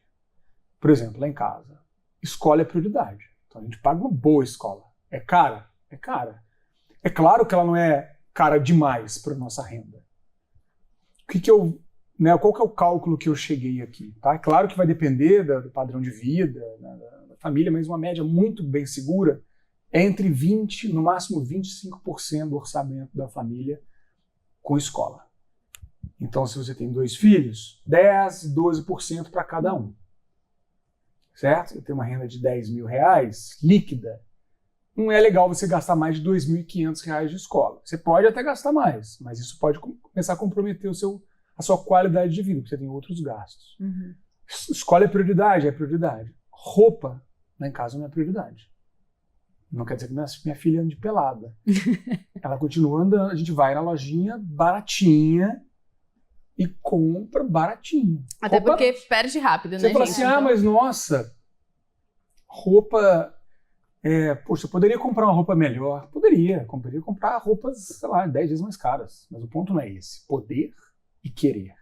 Por exemplo, lá em casa, escola é prioridade. Então a gente paga uma boa escola. É cara? É cara. É claro que ela não é cara demais para nossa renda. Qual que é o cálculo que eu cheguei aqui? Tá? É claro que vai depender do padrão de vida, da família, mas uma média muito bem segura é entre 20%, no máximo 25% do orçamento da família com escola. Então, se você tem 2 filhos, 10%, 12% para cada um. Certo? Você tem uma renda de R$10.000 líquida, não é legal você gastar mais de R$2.500 de escola. Você pode até gastar mais, mas isso pode começar a comprometer a sua qualidade de vida, porque você tem outros gastos. Uhum. Escola é prioridade, é prioridade. Roupa, lá em casa, não é prioridade. Não quer dizer que minha filha ande pelada. Ela continua andando, a gente vai na lojinha baratinha e compra baratinho. Até roupa, porque perde rápido, né, você fala gente? assim, mas nossa, roupa... poxa, eu poderia comprar uma roupa melhor? Poderia comprar roupas, sei lá, 10 vezes mais caras. Mas o ponto não é esse. Poder e querer.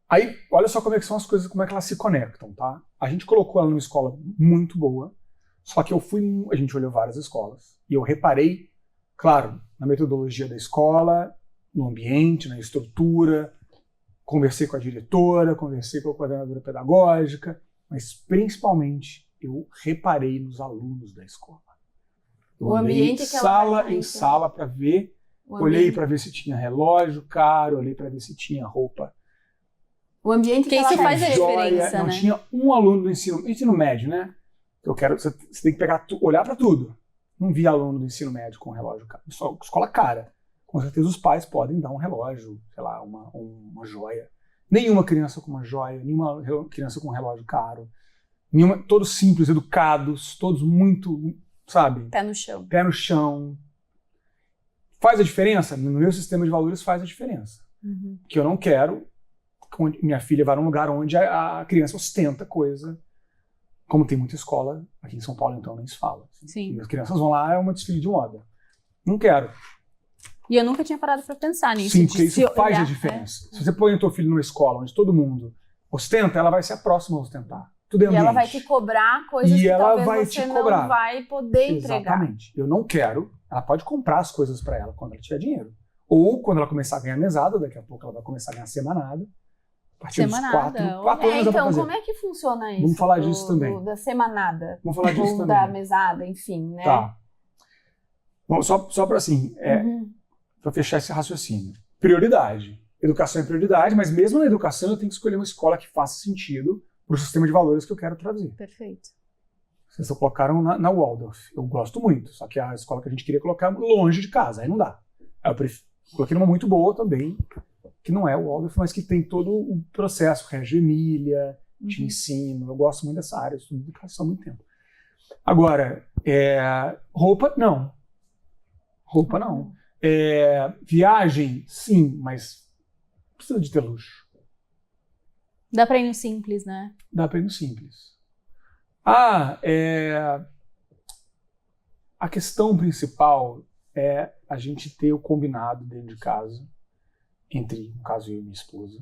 Aí, olha só como é que são as coisas, como é que elas se conectam, tá? A gente colocou ela numa escola muito boa, só que a gente olhou várias escolas, e eu reparei, claro, na metodologia da escola, no ambiente, na estrutura, conversei com a diretora, conversei com a coordenadora pedagógica, mas principalmente eu reparei nos alunos da escola. Eu O andei ambiente que ela sala vai em ter, sala para ver, O olhei ambiente- para ver se tinha relógio caro, olhei para ver se tinha roupa. O ambiente que Que ela isso vai faz a ter. diferença, Não né? tinha um aluno do ensino médio, né? Você tem que pegar, olhar para tudo. Não vi aluno do ensino médio com relógio caro. Só escola cara. Com certeza os pais podem dar um relógio, sei lá, uma joia. Nenhuma criança com uma joia, nenhuma criança com um relógio caro. Todos simples, educados, todos muito, sabe? Pé no chão. Pé no chão. Faz a diferença? No meu sistema de valores faz a diferença. Uhum. Que eu não quero que minha filha vá num lugar onde a criança ostenta coisa. Como tem muita escola aqui em São Paulo, então nem se fala. Sim. E as crianças vão lá, é uma desfile de moda. Não quero. E eu nunca tinha parado pra pensar nisso. Sim, de porque isso se faz olhar, a diferença. Se você põe o teu filho numa escola onde todo mundo ostenta, ela vai ser a próxima a ostentar. Tudo é E ambiente. ela vai te cobrar coisas E que ela talvez vai você te não cobrar. vai poder entregar. Exatamente. Eu não quero. Ela pode comprar as coisas para ela quando ela tiver dinheiro. Ou quando ela começar a ganhar mesada, daqui a pouco ela vai começar a ganhar semanada. A partir Semanada, dos 4 anos ela vai Então, fazer. como é que funciona isso? Vamos falar disso também. Da semanada. Vamos falar disso Ou também. da mesada, enfim, né? Tá. Bom, só para assim, Uhum. para fechar esse raciocínio. Prioridade. Educação é prioridade, mas mesmo na educação eu tenho que escolher uma escola que faça sentido para o sistema de valores que eu quero trazer. Perfeito. Vocês só colocaram na Waldorf. Eu gosto muito, só que a escola que a gente queria colocar longe de casa, aí não dá. Aí eu coloquei numa muito boa também, que não é o Waldorf, mas que tem todo o processo, Reggio Emília, de ensino. Eu gosto muito dessa área, eu estudo educação há muito tempo. Agora, roupa, não. Roupa, não. Viagem, sim, mas precisa de ter luxo. Dá pra ir no simples, né? Dá para ir no simples. A questão principal é a gente ter o combinado dentro de casa, entre, no caso, eu e minha esposa,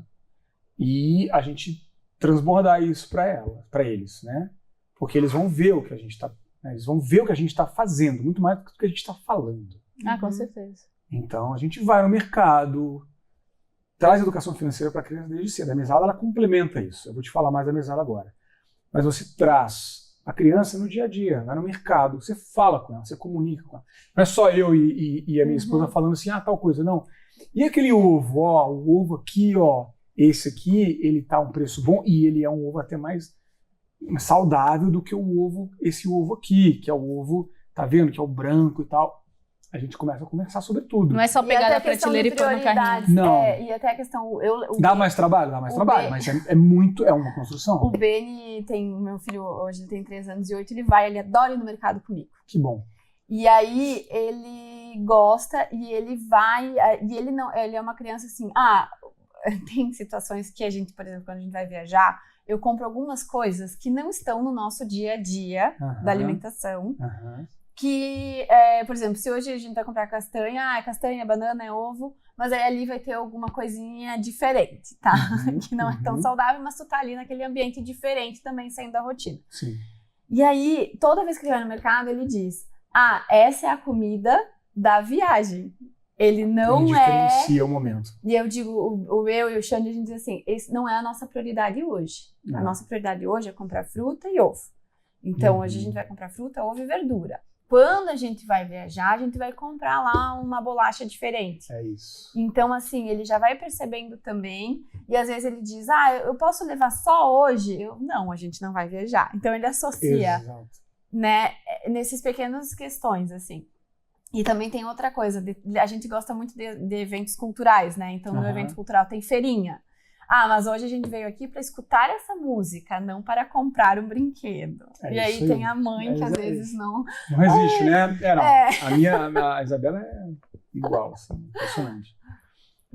e a gente transbordar isso para eles, né? Porque eles vão ver o que a gente está, né? Eles vão ver o que a gente está fazendo, muito mais do que o que a gente está falando. Com certeza. Então, a gente vai no mercado, traz educação financeira para a criança desde cedo. A mesada, ela complementa isso. Eu vou te falar mais da mesada agora. Mas você traz a criança no dia a dia, vai no mercado, você fala com ela, você comunica com ela. Não é só eu e a minha esposa falando assim, tal coisa, não. E aquele ovo, o ovo aqui, esse aqui, ele tá um preço bom e ele é um ovo até mais saudável do que esse ovo aqui, que é o ovo, tá vendo, que é o branco e tal. A gente começa a conversar sobre tudo. Não é só E pegar até da a questão prateleira de e pôr no carrinho. prioridades. Não. E até a questão... Dá mais trabalho, mas é uma construção. O Beni o meu filho hoje ele tem 3 anos e 8, ele adora ir no mercado comigo. Que bom. E aí ele gosta e ele vai, e ele é uma criança assim, tem situações que a gente, por exemplo, quando a gente vai viajar, eu compro algumas coisas que não estão no nosso dia a dia da alimentação, que, por exemplo, se hoje a gente vai comprar castanha, é castanha, banana, é ovo, mas aí ali vai ter alguma coisinha diferente, tá? Que não é tão saudável, mas tu tá ali naquele ambiente diferente também, saindo da rotina. Sim. E aí, toda vez que ele vai no mercado, ele diz, essa é a comida da viagem. Ele não Ele diferencia o momento. E eu digo, eu e o Xande, a gente diz assim, esse não é a nossa prioridade hoje. A nossa prioridade hoje é comprar fruta e ovo. Então, hoje a gente vai comprar fruta, ovo e verdura. quando a gente vai viajar, a gente vai comprar lá uma bolacha diferente. É isso. Então, assim, ele já vai percebendo também, e às vezes ele diz, eu posso levar só hoje? Não, a gente não vai viajar. Então, ele associa, Exato. né, nesses pequenas questões, assim. E também tem outra coisa, a gente gosta muito de eventos culturais, né? Então, no evento cultural tem feirinha. Mas hoje a gente veio aqui para escutar essa música, não para comprar um brinquedo. E aí tem a mãe que às vezes não... Não existe, né? Não. A Isabela é igual, assim, impressionante.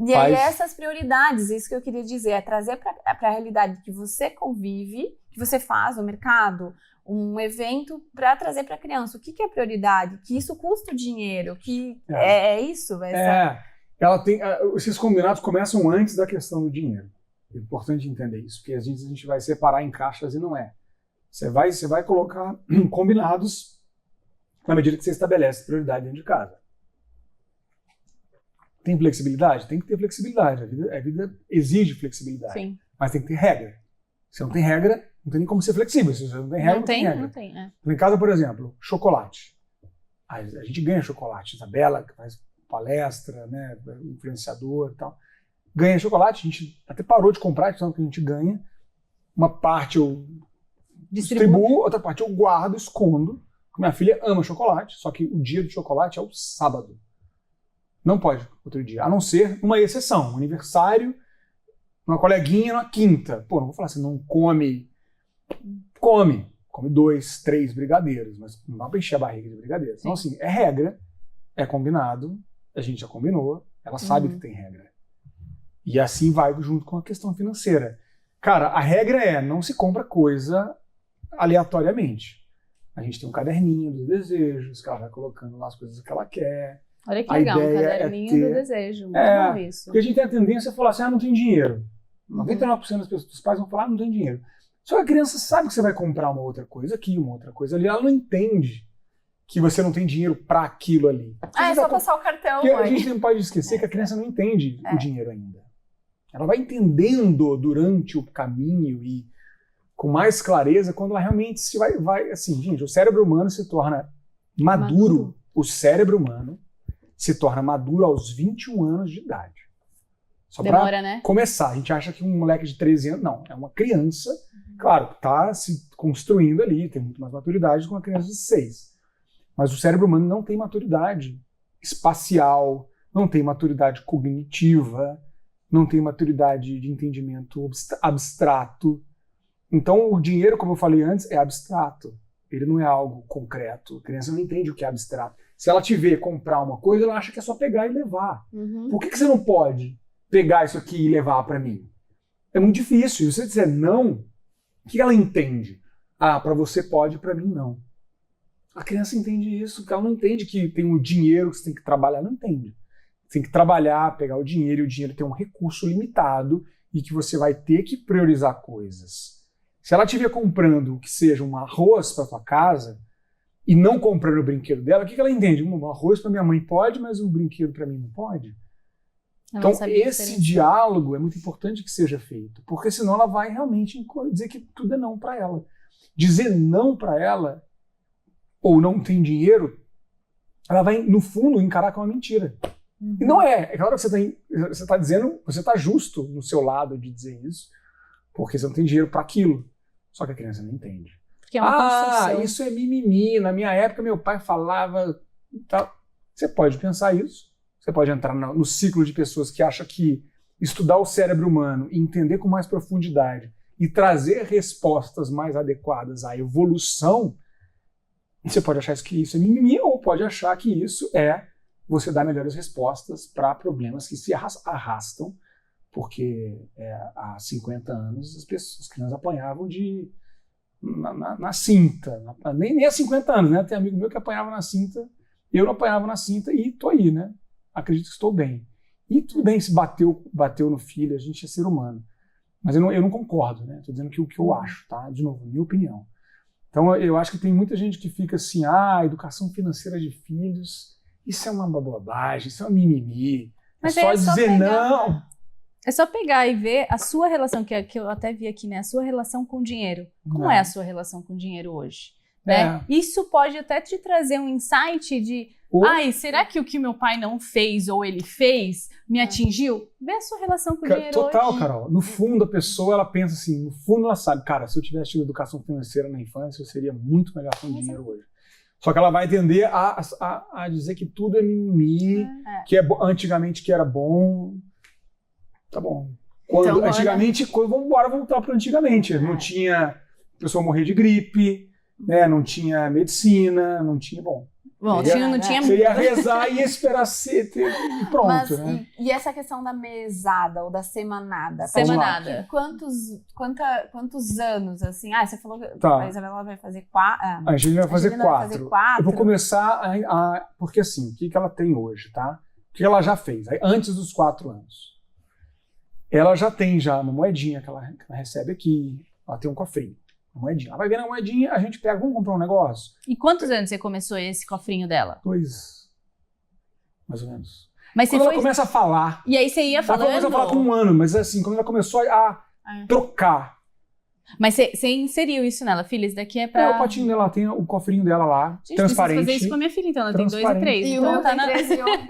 E aí essas prioridades, isso que eu queria dizer, é trazer para a realidade que você convive, que você faz no mercado, um evento para trazer para a criança. O que é prioridade? Que isso custa dinheiro, que é isso? Ela tem, esses combinados começam antes da questão do dinheiro. É importante entender isso, porque às vezes a gente vai separar em caixas e não é. Você vai colocar combinados na medida que você estabelece prioridade dentro de casa. Tem flexibilidade? Tem que ter flexibilidade. A vida exige flexibilidade. Sim. Mas tem que ter regra. Se não tem regra, não tem nem como ser flexível. Se você não tem regra, não tem. Em casa, por exemplo, chocolate. A gente ganha chocolate. Isabela, que faz palestra, né, influenciador e tal, ganha chocolate. A gente até parou de comprar, de tanto que a gente ganha. Uma parte eu distribuo, outra parte eu guardo, escondo. Minha filha ama chocolate, só que o dia do chocolate é o sábado. Não pode outro dia, a não ser uma exceção, um aniversário, uma coleguinha na quinta. Pô, não vou falar assim, não come 2, 3 brigadeiros, mas não dá pra encher a barriga de brigadeiros. Então, assim, é regra, é combinado, a gente já combinou, ela sabe que tem regra. E assim vai junto com a questão financeira. Cara, a regra é, não se compra coisa aleatoriamente. A gente tem um caderninho dos desejos, que ela vai colocando lá as coisas que ela quer. Olha que legal, um caderninho do desejo. Muito bom isso. Porque a gente tem a tendência a falar assim, não tem dinheiro. 99% das pessoas, dos pais vão falar, não tem dinheiro. Só que a criança sabe que você vai comprar uma outra coisa aqui, uma outra coisa ali. Ela não entende que você não tem dinheiro para aquilo ali. É só passar o cartão, mãe. A gente não pode esquecer que a criança não entende o dinheiro ainda. Ela vai entendendo durante o caminho e com mais clareza quando ela realmente se vai assim, gente, o cérebro humano se torna maduro. O cérebro humano se torna maduro aos 21 anos de idade. Só demora, né? Começar. A gente acha que um moleque de 13 anos... Não, é uma criança, claro, que está se construindo ali, tem muito mais maturidade do que uma criança de 6. Mas o cérebro humano não tem maturidade espacial, não tem maturidade cognitiva, não tem maturidade de entendimento abstrato. Então, o dinheiro, como eu falei antes, é abstrato. Ele não é algo concreto. A criança não entende o que é abstrato. Se ela te ver comprar uma coisa, ela acha que é só pegar e levar. Por que você não pode pegar isso aqui e levar para mim? É muito difícil. Se você disser não, o que ela entende? Para você pode, para mim não. A criança entende isso, porque ela não entende que tem um dinheiro que você tem que trabalhar. Não entende. Você tem que trabalhar, pegar o dinheiro, e o dinheiro tem um recurso limitado e que você vai ter que priorizar coisas. Se ela estiver comprando que seja um arroz para sua casa e não comprando o brinquedo dela, o que ela entende? Um arroz para minha mãe pode, mas um brinquedo para mim não pode? Então, esse diálogo é muito importante que seja feito, porque senão ela vai realmente dizer que tudo é não para ela. Dizer não para ela, ou não tem dinheiro, ela vai, no fundo, encarar como uma mentira. E não é. É claro que você está dizendo, você está justo no seu lado de dizer isso, porque você não tem dinheiro para aquilo. Só que a criança não entende. Porque é uma construção. Isso é mimimi. Na minha época, meu pai falava tal. Você pode pensar isso. Você pode entrar no ciclo de pessoas que acham que estudar o cérebro humano e entender com mais profundidade e trazer respostas mais adequadas à evolução, você pode achar que isso é mimimi ou pode achar que isso é você dar melhores respostas para problemas que se arrastam, porque há 50 anos as crianças apanhavam na cinta. Nem há 50 anos, né? Tem amigo meu que apanhava na cinta, eu não apanhava na cinta e tô aí, né? Acredito que estou bem. E tudo bem se bateu no filho, a gente é ser humano. Mas eu não concordo, né? Estou dizendo que o que eu acho, tá? De novo, minha opinião. Então eu acho que tem muita gente que fica assim, educação financeira de filhos, isso é uma bobagem, isso é um mimimi. Mas é só dizer não. É só pegar e ver a sua relação, que eu até vi aqui, né? A sua relação com o dinheiro. Como é a sua relação com o dinheiro hoje? né? Isso pode até te trazer um insight de ai, será que o que meu pai não fez ou ele fez me atingiu? Vê a sua relação com o dinheiro Total, hoje. Carol. No fundo, a pessoa, ela pensa assim, no fundo ela sabe, cara, se eu tivesse tido educação financeira na infância, eu seria muito melhor com dinheiro hoje. Só que ela vai tender a dizer que tudo é mimimi, que antigamente que era bom. Tá bom. Então, Antigamente, vamos voltar para antigamente. Não tinha, a pessoa morrer de gripe, né? Não tinha medicina, não tinha, bom, não tinha você ia rezar e ia esperar ser e pronto. Mas, né? e essa questão da mesada ou da semanada? Semanada. Quantos anos, assim? Você falou que Tá. a Isabela vai fazer 4. A Angelina vai fazer Angelina vai 4. fazer 4. Eu vou começar porque assim, o que ela tem hoje, tá? O que ela já fez, antes dos 4 anos. Ela já tem uma moedinha que ela recebe aqui, ela tem um cofrinho. Uma moedinha. Ela vai ver na moedinha, a gente pega, vamos comprar um negócio? E quantos anos você começou esse cofrinho dela? 2, mais ou menos. Mas Quando ela começa a falar, E aí você ia ela falando... começa a falar com 1 ano, mas assim, quando ela começou a trocar. Mas você inseriu isso nela, filha, isso daqui é pra... O potinho dela, tem o cofrinho dela lá, Gente, transparente. preciso fazer isso com a minha filha, então. Ela tem 2 e 3. E Então uma tá tem na... 13 e 8.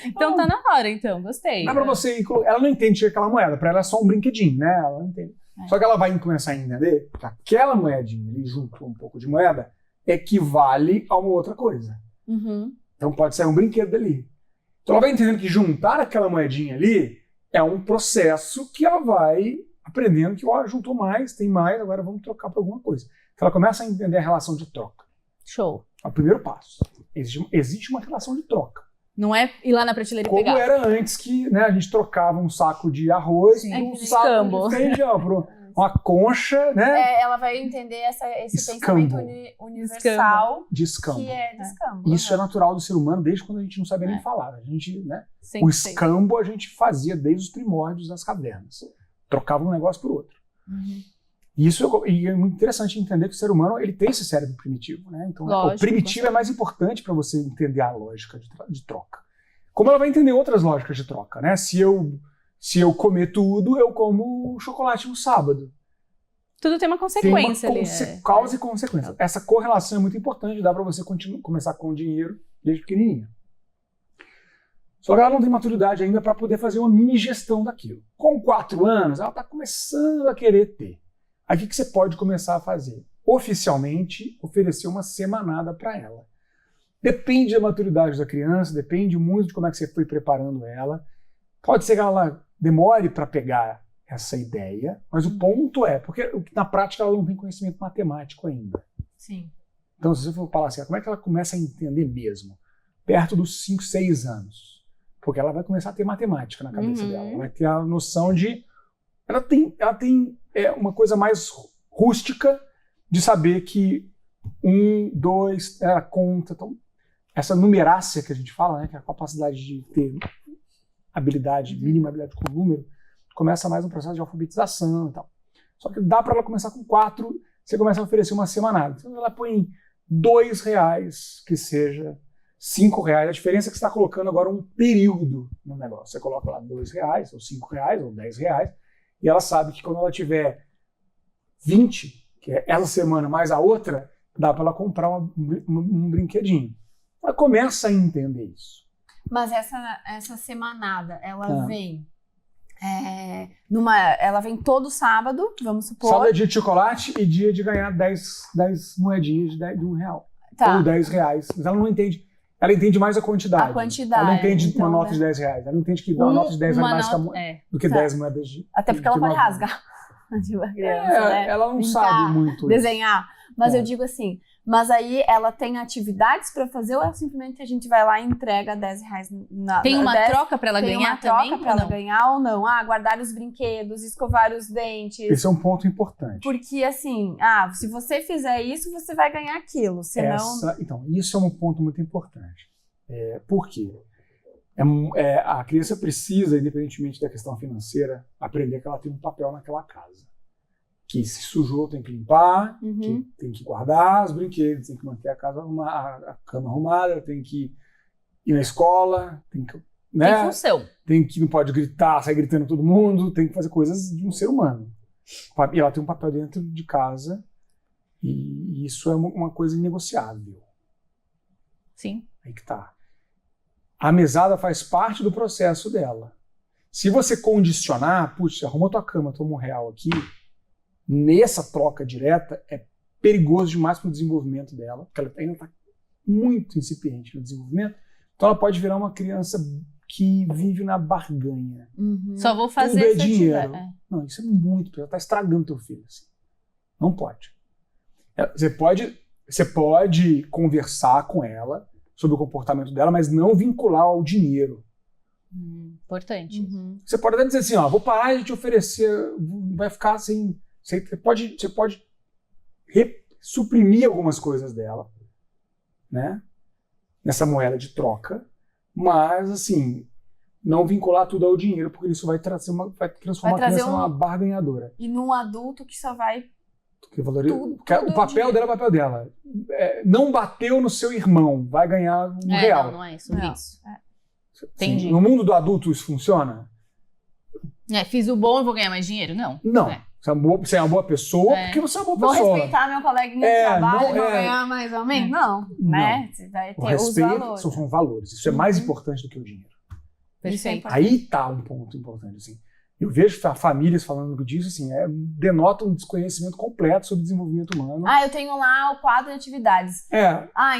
Então tá na hora, então. Gostei. Dá pra você ir, ela não entende aquela moeda, pra ela é só um brinquedinho, né? Ela não entende. Só que ela vai começar a entender que aquela moedinha ali, junto com um pouco de moeda, equivale a uma outra coisa. Uhum. Então pode sair um brinquedo dali. Então ela vai entendendo que juntar aquela moedinha ali é um processo que ela vai aprendendo que, juntou mais, tem mais, agora vamos trocar por alguma coisa. Então ela começa a entender a relação de troca. Show. É o primeiro passo. Existe uma relação de troca. Não é ir lá na prateleira e Como pegar. era antes que, né, a gente trocava um saco de arroz Sim, por um escambo. saco de feijão, por uma concha, né, Ela vai entender esse Escambo. pensamento universal de escambo. que é de escambo. Isso é natural do ser humano desde quando a gente não sabia nem falar. A gente, né, Sempre o fez. escambo a gente fazia desde os primórdios das cavernas. Trocava um negócio por outro. Uhum. E é muito interessante entender que o ser humano ele tem esse cérebro primitivo, né? Então, Lógico, o primitivo é mais importante para você entender a lógica de troca. Como ela vai entender outras lógicas de troca, né? Se eu comer tudo, eu como chocolate no sábado. Tudo tem uma consequência ali. Causa e consequência. Essa correlação é muito importante, dá para você começar com o dinheiro desde pequenininha. Só que ela não tem maturidade ainda para poder fazer uma mini gestão daquilo. Com 4 anos, ela está começando a querer ter. Aí o que você pode começar a fazer? Oficialmente, oferecer uma semanada para ela. Depende da maturidade da criança, depende muito de como é que você foi preparando ela. Pode ser que ela demore para pegar essa ideia, mas o ponto é, porque na prática ela não tem conhecimento matemático ainda. Sim. Então, se você for falar assim, como é que ela começa a entender mesmo? Perto dos 5, 6 anos. Porque ela vai começar a ter matemática na cabeça dela. Ela vai ter a noção de... Ela tem uma coisa mais rústica de saber que 1, 2, ela conta. Então, essa numerácia que a gente fala, né, que é a capacidade de ter mínima habilidade com o número, começa mais um processo de alfabetização e tal. Só que dá para ela começar com 4, você começa a oferecer uma semanada. Então ela põe R$2, que seja R$5. A diferença é que você está colocando agora um período no negócio. Você coloca lá R$2, ou R$5, ou R$10, e ela sabe que quando ela tiver 20, que é essa semana mais a outra, dá para ela comprar um brinquedinho. Ela começa a entender isso. Mas essa semanada, ela vem... ela vem todo sábado, vamos supor. Sábado é dia de chocolate e dia de ganhar 10 moedinhas de R$1. Tá. Ou R$10. Mas ela não entende. Ela entende mais a quantidade. A quantidade. Ela não entende então, uma nota de R$10. Ela não entende que uma nota de 10 vale mais do que Tá. 10 moedas de... Até porque ela de pode 9. rasgar. De uma criança, né? Ela não Pintar, sabe muito desenhar. Mas É. eu digo assim, mas aí ela tem atividades pra fazer ou é simplesmente a gente vai lá e entrega R$10 na... Tem uma 10, troca pra ela tem ganhar uma troca também? pra ela ganhar ou não? Guardar os brinquedos, escovar os dentes. Esse é um ponto importante. Porque assim, se você fizer isso, você vai ganhar aquilo. Senão... Então, isso é um ponto muito importante. Por quê? A criança precisa, independentemente da questão financeira, aprender que ela tem um papel naquela casa. Que se sujou tem que limpar, que tem que guardar os brinquedos, tem que manter a casa a cama arrumada, tem que ir na escola, tem que... Né? Tem função. Não pode gritar, sair gritando todo mundo, tem que fazer coisas de um ser humano. E ela tem um papel dentro de casa E isso é uma coisa inegociável. Sim. Aí que tá. A mesada faz parte do processo dela. Se você condicionar, putz, arruma tua cama, toma R$1 aqui, nessa troca direta é perigoso demais para o desenvolvimento dela, porque ela ainda está muito incipiente no desenvolvimento, então ela pode virar uma criança que vive na barganha. Só vou fazer Tudo é se eu dinheiro. tiver. Não, isso é muito, ela está estragando teu filho. Assim. Não pode. Você pode conversar com ela sobre o comportamento dela, mas não vincular ao dinheiro. Importante. Você pode até dizer assim, ó, vou parar de te oferecer, vai ficar assim, você pode suprimir algumas coisas dela, né? Nessa moeda de troca, mas assim, não vincular tudo ao dinheiro, porque isso vai transformar a criança numa barganhadora. E num adulto que só vai... O papel dela é o papel dela. Não bateu no seu irmão, vai ganhar R$1. Não é isso. Não. Isso. Sim, Entendi. no mundo do adulto isso funciona? Fiz o bom e vou ganhar mais dinheiro? Não. Não. Você é uma boa pessoa porque você é uma boa Vou pessoa. respeitar meu coleguinha de trabalho, não, vou ganhar mais ou menos? Não, né? Você vai ter O os respeito valores. são valores. Isso é mais importante do que o dinheiro. Perfeito. Aí tá um ponto importante. Assim. Eu vejo famílias falando disso, assim, denota um desconhecimento completo sobre desenvolvimento humano. Eu tenho lá o quadro de atividades.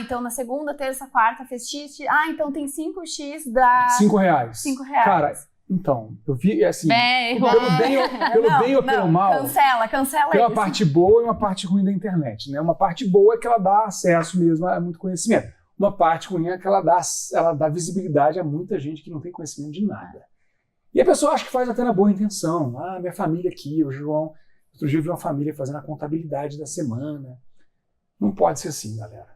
Então na segunda, terça, quarta fez X. Então tem 5X da... R$5. R$5. Cara, então, eu vi, assim, errou. pelo bem ou pelo mal, cancela tem uma isso. parte boa e uma parte ruim da internet, né? Uma parte boa é que ela dá acesso mesmo a muito conhecimento. Uma parte ruim é que ela dá visibilidade a muita gente que não tem conhecimento de nada. E a pessoa acha que faz até na boa intenção. Minha família aqui, o João. Outro dia eu vi uma família fazendo a contabilidade da semana. Não pode ser assim, galera.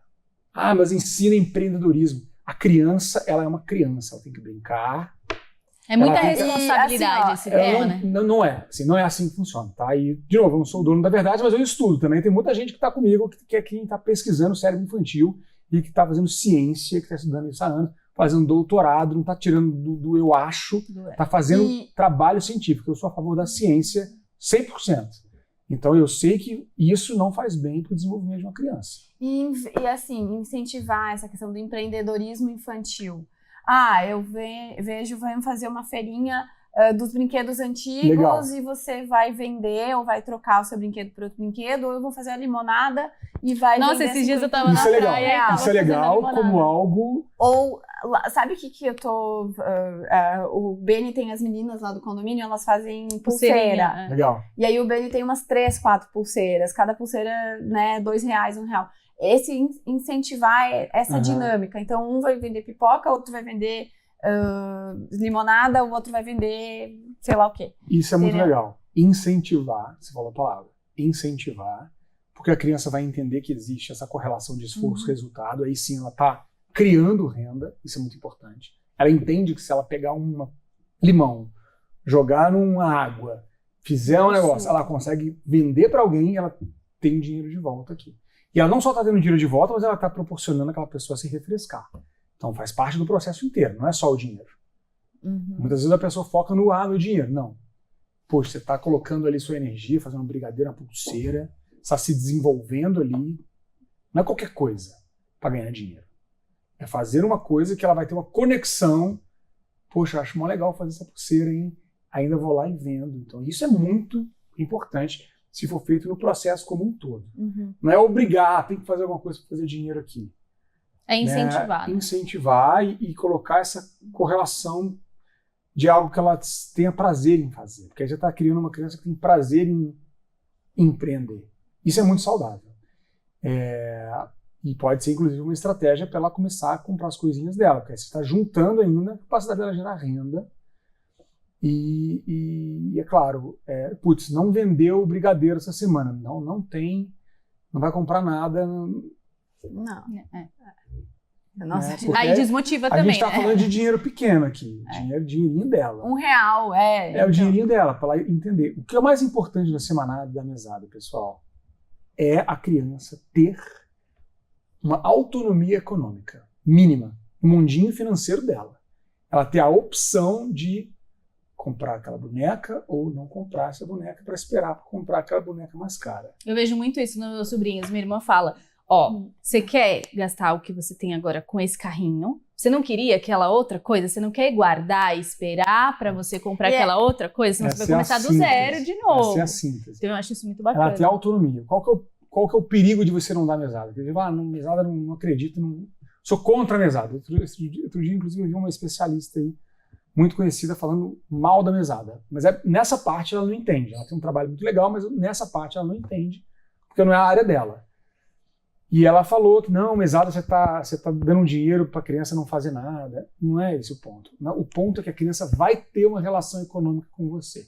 Mas ensina empreendedorismo. A criança, ela é uma criança, ela tem que brincar. É muita Ela responsabilidade esse tema, né? Não é assim que funciona, tá? E, de novo, eu não sou o dono da verdade, mas eu estudo também. Tem muita gente que está comigo, que é quem está pesquisando o cérebro infantil e que está fazendo ciência, que está estudando isso há anos, fazendo doutorado, não está tirando do eu acho, está fazendo trabalho científico. Eu sou a favor da ciência 100%. Então eu sei que isso não faz bem para o desenvolvimento de uma criança. E assim, incentivar essa questão do empreendedorismo infantil. Eu vejo, vamos fazer uma feirinha dos brinquedos antigos. Legal. E você vai vender ou vai trocar o seu brinquedo por outro brinquedo, ou eu vou fazer a limonada e vai vender... Nossa, esses dias eu tava na Isso é legal. praia. Isso é legal como algo... Ou, sabe o que eu tô... o Beni tem as meninas lá do condomínio, elas fazem pulseira. Legal. E aí o Beni tem umas 3, 4 pulseiras. Cada pulseira, né, R$2, R$1. Esse incentivar essa dinâmica. Então, um vai vender pipoca, outro vai vender limonada, o outro vai vender sei lá o quê. Isso é muito legal. Incentivar, você falou a palavra, incentivar, porque a criança vai entender que existe essa correlação de esforço-resultado, aí sim ela está criando renda, isso é muito importante. Ela entende que se ela pegar um limão, jogar numa água, fizer um negócio, ela consegue vender para alguém e ela tem dinheiro de volta aqui. E ela não só está tendo dinheiro de volta, mas ela está proporcionando aquela pessoa se refrescar. Então faz parte do processo inteiro, não é só o dinheiro. Muitas vezes a pessoa foca no dinheiro. Não. Poxa, você está colocando ali sua energia, fazendo um brigadeiro, uma pulseira, está se desenvolvendo ali. Não é qualquer coisa para ganhar dinheiro. É fazer uma coisa que ela vai ter uma conexão. Poxa, eu acho mó legal fazer essa pulseira, hein? Ainda vou lá e vendo. Então isso é muito importante se for feito no processo como um todo. Não é obrigar, tem que fazer alguma coisa para fazer dinheiro aqui. É incentivar. Né? Incentivar e colocar essa correlação de algo que ela tenha prazer em fazer. Porque aí já está criando uma criança que tem prazer em empreender. Isso é muito saudável. E pode ser, inclusive, uma estratégia para ela começar a comprar as coisinhas dela. Porque aí você está juntando ainda a capacidade dela gerar renda. E é claro, não vendeu o brigadeiro essa semana. Não tem, não vai comprar nada. Não. Nossa, aí desmotiva também. A gente está falando de dinheiro pequeno aqui. Dinheirinho dela. R$1, É o dinheirinho dela, para ela entender. O que é mais importante da semanada e da mesada, pessoal, é a criança ter uma autonomia econômica mínima no mundinho financeiro dela. Ela ter a opção de comprar aquela boneca ou não comprar essa boneca para esperar para comprar aquela boneca mais cara. Eu vejo muito isso nos meus sobrinhos. Minha irmã fala, ó, você quer gastar o que você tem agora com esse carrinho? Você não queria aquela outra coisa? Você não quer guardar e esperar para você comprar aquela outra coisa? Senão você vai começar do zero de novo. Essa é a síntese. Então eu acho isso muito bacana. Ela tem autonomia. Qual que é o perigo de você não dar mesada? Quer dizer, mesada não acredito, sou contra a mesada. Outro dia, inclusive, eu vi uma especialista aí, muito conhecida, falando mal da mesada. Mas nessa parte ela não entende. Ela tem um trabalho muito legal, mas nessa parte ela não entende, porque não é a área dela. E ela falou que não, mesada você tá dando dinheiro para a criança não fazer nada. Não é esse o ponto. O ponto é que a criança vai ter uma relação econômica com você.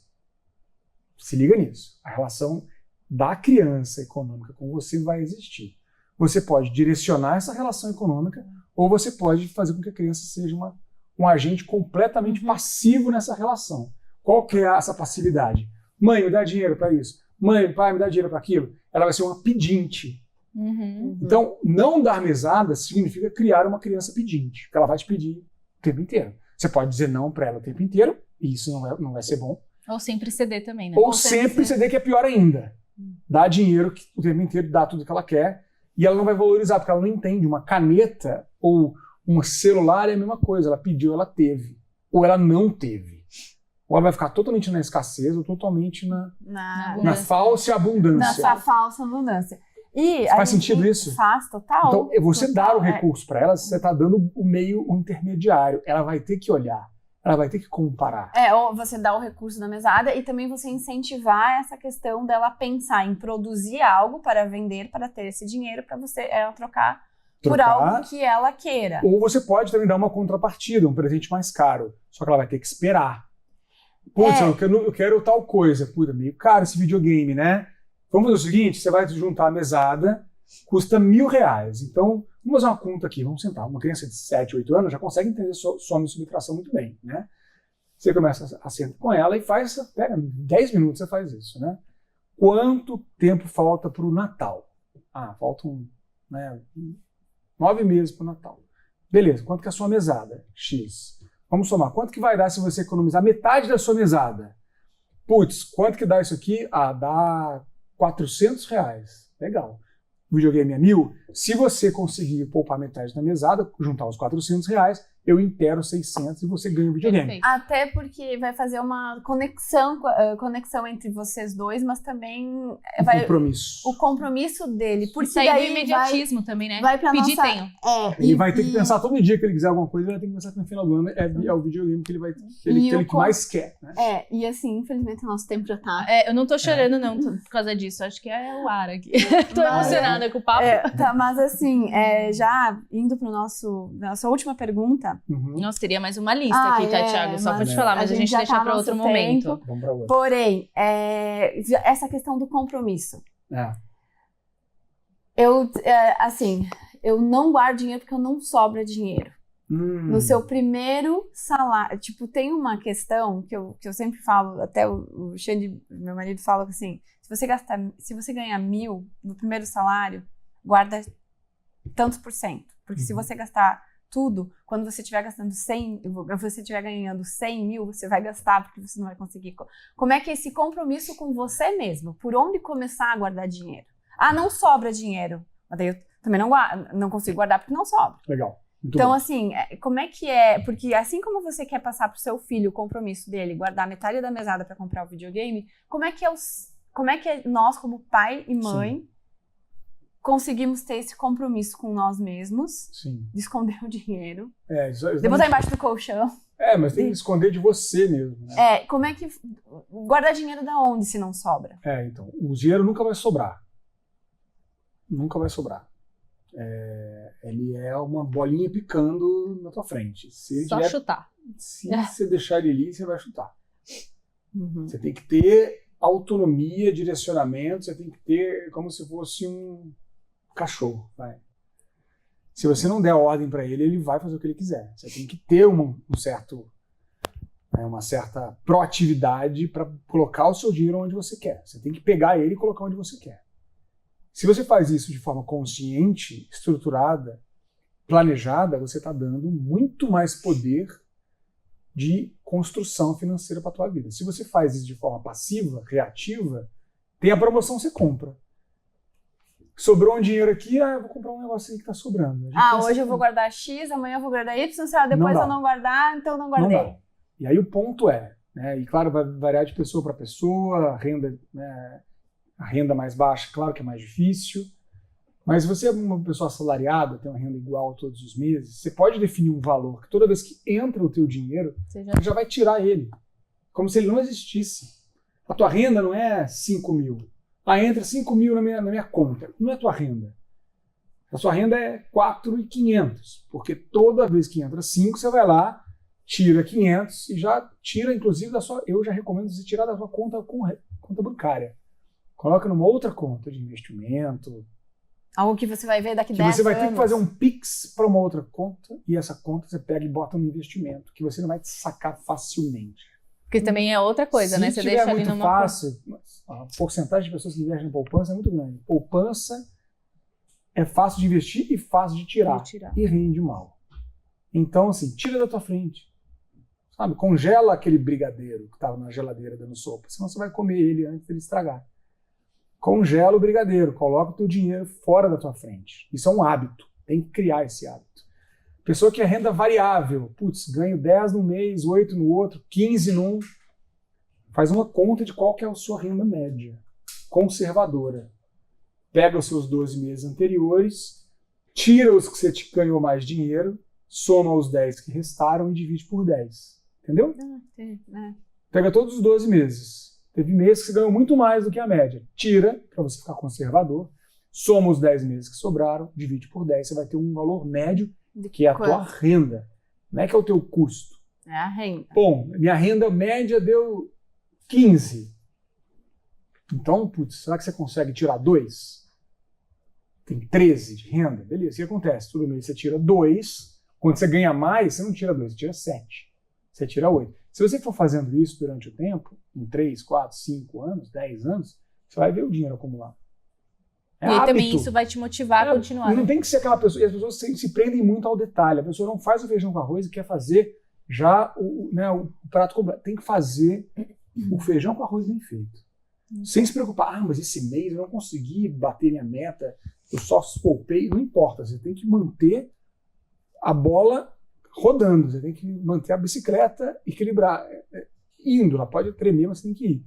Se liga nisso. A relação da criança econômica com você vai existir. Você pode direcionar essa relação econômica ou você pode fazer com que a criança seja um agente completamente passivo nessa relação. Qual que é essa passividade? Mãe, me dá dinheiro para isso. Mãe, pai, me dá dinheiro para aquilo. Ela vai ser uma pedinte. Então, não dar mesada significa criar uma criança pedinte, porque ela vai te pedir o tempo inteiro. Você pode dizer não para ela o tempo inteiro, e isso não vai ser bom. Ou sempre ceder também, né? Ou sempre ceder, que é pior ainda. Dá dinheiro o tempo inteiro, dá tudo que ela quer, e ela não vai valorizar, porque ela não entende. Uma caneta ou um celular é a mesma coisa. Ela pediu, ela teve. Ou ela não teve. Ou ela vai ficar totalmente na escassez, ou totalmente na falsa abundância. Nessa falsa abundância. E faz sentido isso? Faz, total. Então, você total, dar o recurso para ela, você está dando o intermediário. Ela vai ter que olhar, ela vai ter que comparar. Ou você dá o recurso da mesada e também você incentivar essa questão dela pensar em produzir algo para vender, para ter esse dinheiro, para ela trocar por algo que ela queira. Ou você pode também dar uma contrapartida, um presente mais caro. Só que ela vai ter que esperar. Putz, eu quero tal coisa. Puta, meio caro esse videogame, né? Vamos fazer o seguinte, você vai juntar a mesada, custa R$1.000. Então, vamos fazer uma conta aqui, vamos sentar. Uma criança de 7, 8 anos já consegue entender soma e subtração muito bem, né? Você começa a sentar com ela e pega 10 minutos, você faz isso, né? Quanto tempo falta para o Natal? Faltam 9 meses para o Natal. Beleza, quanto que é a sua mesada? X. Vamos somar. Quanto que vai dar se você economizar metade da sua mesada? Putz, quanto que dá isso aqui? Dá R$400. Legal. O videogame é 1.000. Se você conseguir poupar metade da mesada, juntar os R$400, eu intero 600 e você ganha o videogame. Perfeito. Até porque vai fazer uma conexão entre vocês dois, mas também Compromisso. O compromisso dele. Porque sair daí do imediatismo também, né? Vai pra pedir, nossa... tenho. Ele vai ter que pensar todo dia que ele quiser alguma coisa, ele vai ter que pensar que no final do ano é o videogame que ele que mais quer, né? E assim, infelizmente o nosso tempo já tá. Eu não tô chorando não por causa disso, acho que é o ar aqui. Tô emocionada com o papo. Mas assim, já indo pro nossa última pergunta. Nossa, teria mais uma lista aqui, tá, Thiago? Só pra te falar, mas a gente deixa pra outro momento. Vamos pra outro. Porém, essa questão do compromisso. Eu não guardo dinheiro porque eu não sobra dinheiro. No seu primeiro salário, tem uma questão que eu sempre falo, até o Xande, meu marido, fala assim, se você ganhar 1.000 no primeiro salário, guarda tantos por cento, porque se você gastar tudo, quando você estiver gastando 100, você estiver ganhando 100 mil, você vai gastar porque você não vai conseguir. Como é que é esse compromisso com você mesmo? Por onde começar a guardar dinheiro? Não sobra dinheiro, mas daí eu também não consigo guardar porque não sobra. Legal. Muito então, bom. assim, como é que é? Porque assim como você quer passar pro seu filho o compromisso dele, guardar metade da mesada para comprar o videogame, como é que nós, como pai e mãe, conseguimos ter esse compromisso com nós mesmos, de esconder o dinheiro, de botar embaixo do colchão. Mas tem que esconder de você mesmo, né? Como é que... Guardar dinheiro da onde se não sobra? Então, o dinheiro nunca vai sobrar. Nunca vai sobrar. Ele é uma bolinha picando na tua frente. Chutar. Se você deixar ele ali, você vai chutar. Você tem que ter autonomia, direcionamento, você tem que ter como se fosse um cachorro. Se você não der ordem para ele, ele vai fazer o que ele quiser. Você tem que ter uma certa proatividade para colocar o seu dinheiro onde você quer. Você tem que pegar ele e colocar onde você quer. Se você faz isso de forma consciente, estruturada, planejada, você está dando muito mais poder de construção financeira para a tua vida. Se você faz isso de forma passiva, reativa, tem a promoção, você compra. Sobrou um dinheiro aqui, eu vou comprar um negócio aí que está sobrando. Hoje eu vou guardar X, amanhã eu vou guardar Y, sei lá, depois eu não guardar, então não guardei. Não dá. E aí o ponto é, né, e claro, vai variar de pessoa para pessoa, a renda mais baixa, claro que é mais difícil, mas se você é uma pessoa assalariada, tem uma renda igual todos os meses, você pode definir um valor que toda vez que entra o teu dinheiro, você já vai tirar ele, como se ele não existisse. A tua renda não é 5 mil. Entra 5 mil na minha conta. Não é tua renda. A sua renda é 4.500, porque toda vez que entra 5, você vai lá, tira 500 e já tira, inclusive, eu já recomendo você tirar da sua conta bancária. Coloca numa outra conta de investimento. Algo que você vai ver daqui 10 anos. Que você vai ter que fazer um Pix para uma outra conta e essa conta você pega e bota no investimento, que você não vai sacar facilmente. Porque também é outra coisa, né? Você deixa ali muito numa fácil, a porcentagem de pessoas que investem em poupança é muito grande. Poupança é fácil de investir e fácil de tirar. E rende mal. Então, assim, tira da tua frente. Sabe? Congela aquele brigadeiro que estava na geladeira dando sopa, senão você vai comer ele antes dele estragar. Congela o brigadeiro, coloca o teu dinheiro fora da tua frente. Isso é um hábito, tem que criar esse hábito. Pessoa que é renda variável, ganho 10 num mês, 8 no outro, 15 num. Faz uma conta de qual que é a sua renda média, conservadora. Pega os seus 12 meses anteriores, tira os que você ganhou mais dinheiro, soma os 10 que restaram e divide por 10. Entendeu? Pega todos os 12 meses. Teve meses que você ganhou muito mais do que a média. Tira, para você ficar conservador, soma os 10 meses que sobraram, divide por 10, você vai ter um valor médio, que é a tua renda. Não é que é o teu custo. É a renda. Bom, minha renda média deu 15. Então, será que você consegue tirar 2? Tem 13 de renda? Beleza, o que acontece? Todo mês você tira 2. Quando você ganha mais, você não tira 2, você tira 7. Você tira 8. Se você for fazendo isso durante o tempo, em 3, 4, 5 anos, 10 anos, você vai ver o dinheiro acumular. E aí também isso vai te motivar a continuar. Não tem que ser aquela pessoa, e as pessoas se prendem muito ao detalhe. A pessoa não faz o feijão com arroz e quer fazer já o prato completo. Tem que fazer o feijão com arroz bem feito. Sem se preocupar, mas esse mês eu não consegui bater minha meta, eu só poupei. Não importa, você tem que manter a bola rodando, você tem que manter a bicicleta equilibrar, indo, ela pode tremer, mas você tem que ir.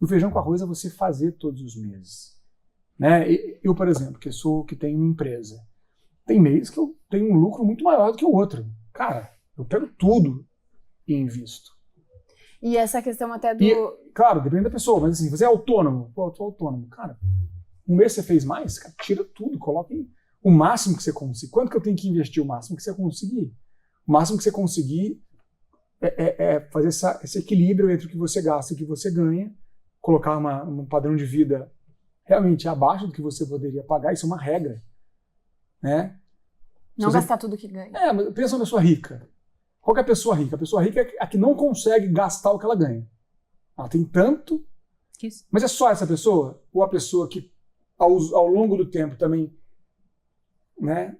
O feijão com arroz é você fazer todos os meses. Né? Eu, por exemplo, que tenho uma empresa, tem mês que eu tenho um lucro muito maior do que o outro. Cara, eu pego tudo e invisto. E essa questão até do... Claro, depende da pessoa, mas assim, você é autônomo. Pô, eu tô autônomo. Cara, um mês você fez mais, cara, tira tudo, coloca o máximo que você conseguir. Quanto que eu tenho que investir? O máximo que você conseguir. O máximo que você conseguir é fazer esse equilíbrio entre o que você gasta e o que você ganha, colocar um padrão de vida realmente abaixo do que você poderia pagar. Isso é uma regra. Né? Não gastar tudo que ganha. Mas pensa numa pessoa rica. Qual que é a pessoa rica? A pessoa rica é a que não consegue gastar o que ela ganha. Ela tem tanto, mas é só essa pessoa? Ou a pessoa que ao longo do tempo também, né,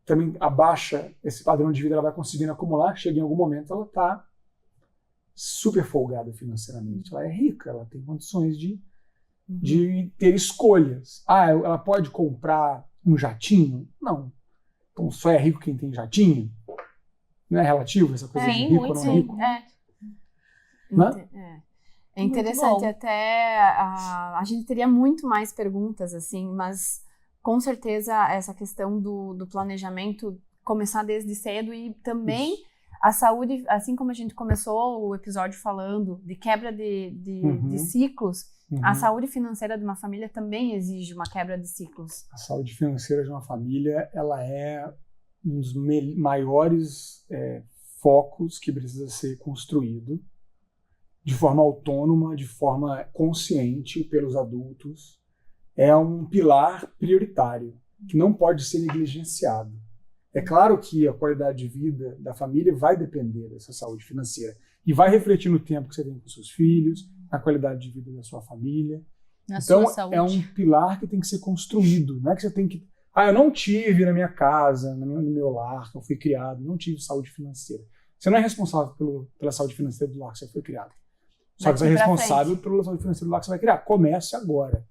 também abaixa esse padrão de vida, ela vai conseguindo acumular, chega em algum momento, ela está super folgada financeiramente. Ela é rica, ela tem condições de ter escolhas. Ela pode comprar um jatinho? Não. Então só é rico quem tem jatinho? Não é relativo essa coisa de rico ou não é rico? É interessante, até a gente teria muito mais perguntas, assim, mas com certeza essa questão do planejamento começar desde cedo e também a saúde, assim como a gente começou o episódio falando de quebra de ciclos, a saúde financeira de uma família também exige uma quebra de ciclos. A saúde financeira de uma família, ela é um dos maiores focos que precisa ser construído de forma autônoma, de forma consciente pelos adultos. É um pilar prioritário que não pode ser negligenciado. É claro que a qualidade de vida da família vai depender dessa saúde financeira e vai refletir no tempo que você tem com seus filhos, na qualidade de vida da sua família. Então, é um pilar que tem que ser construído. Não é que você tem que... eu não tive na minha casa, no meu lar, que eu fui criado, não tive saúde financeira. Você não é responsável pela saúde financeira do lar que você foi criado. Só que você é Daqui pra responsável pela saúde financeira do lar que você vai criar. Comece agora.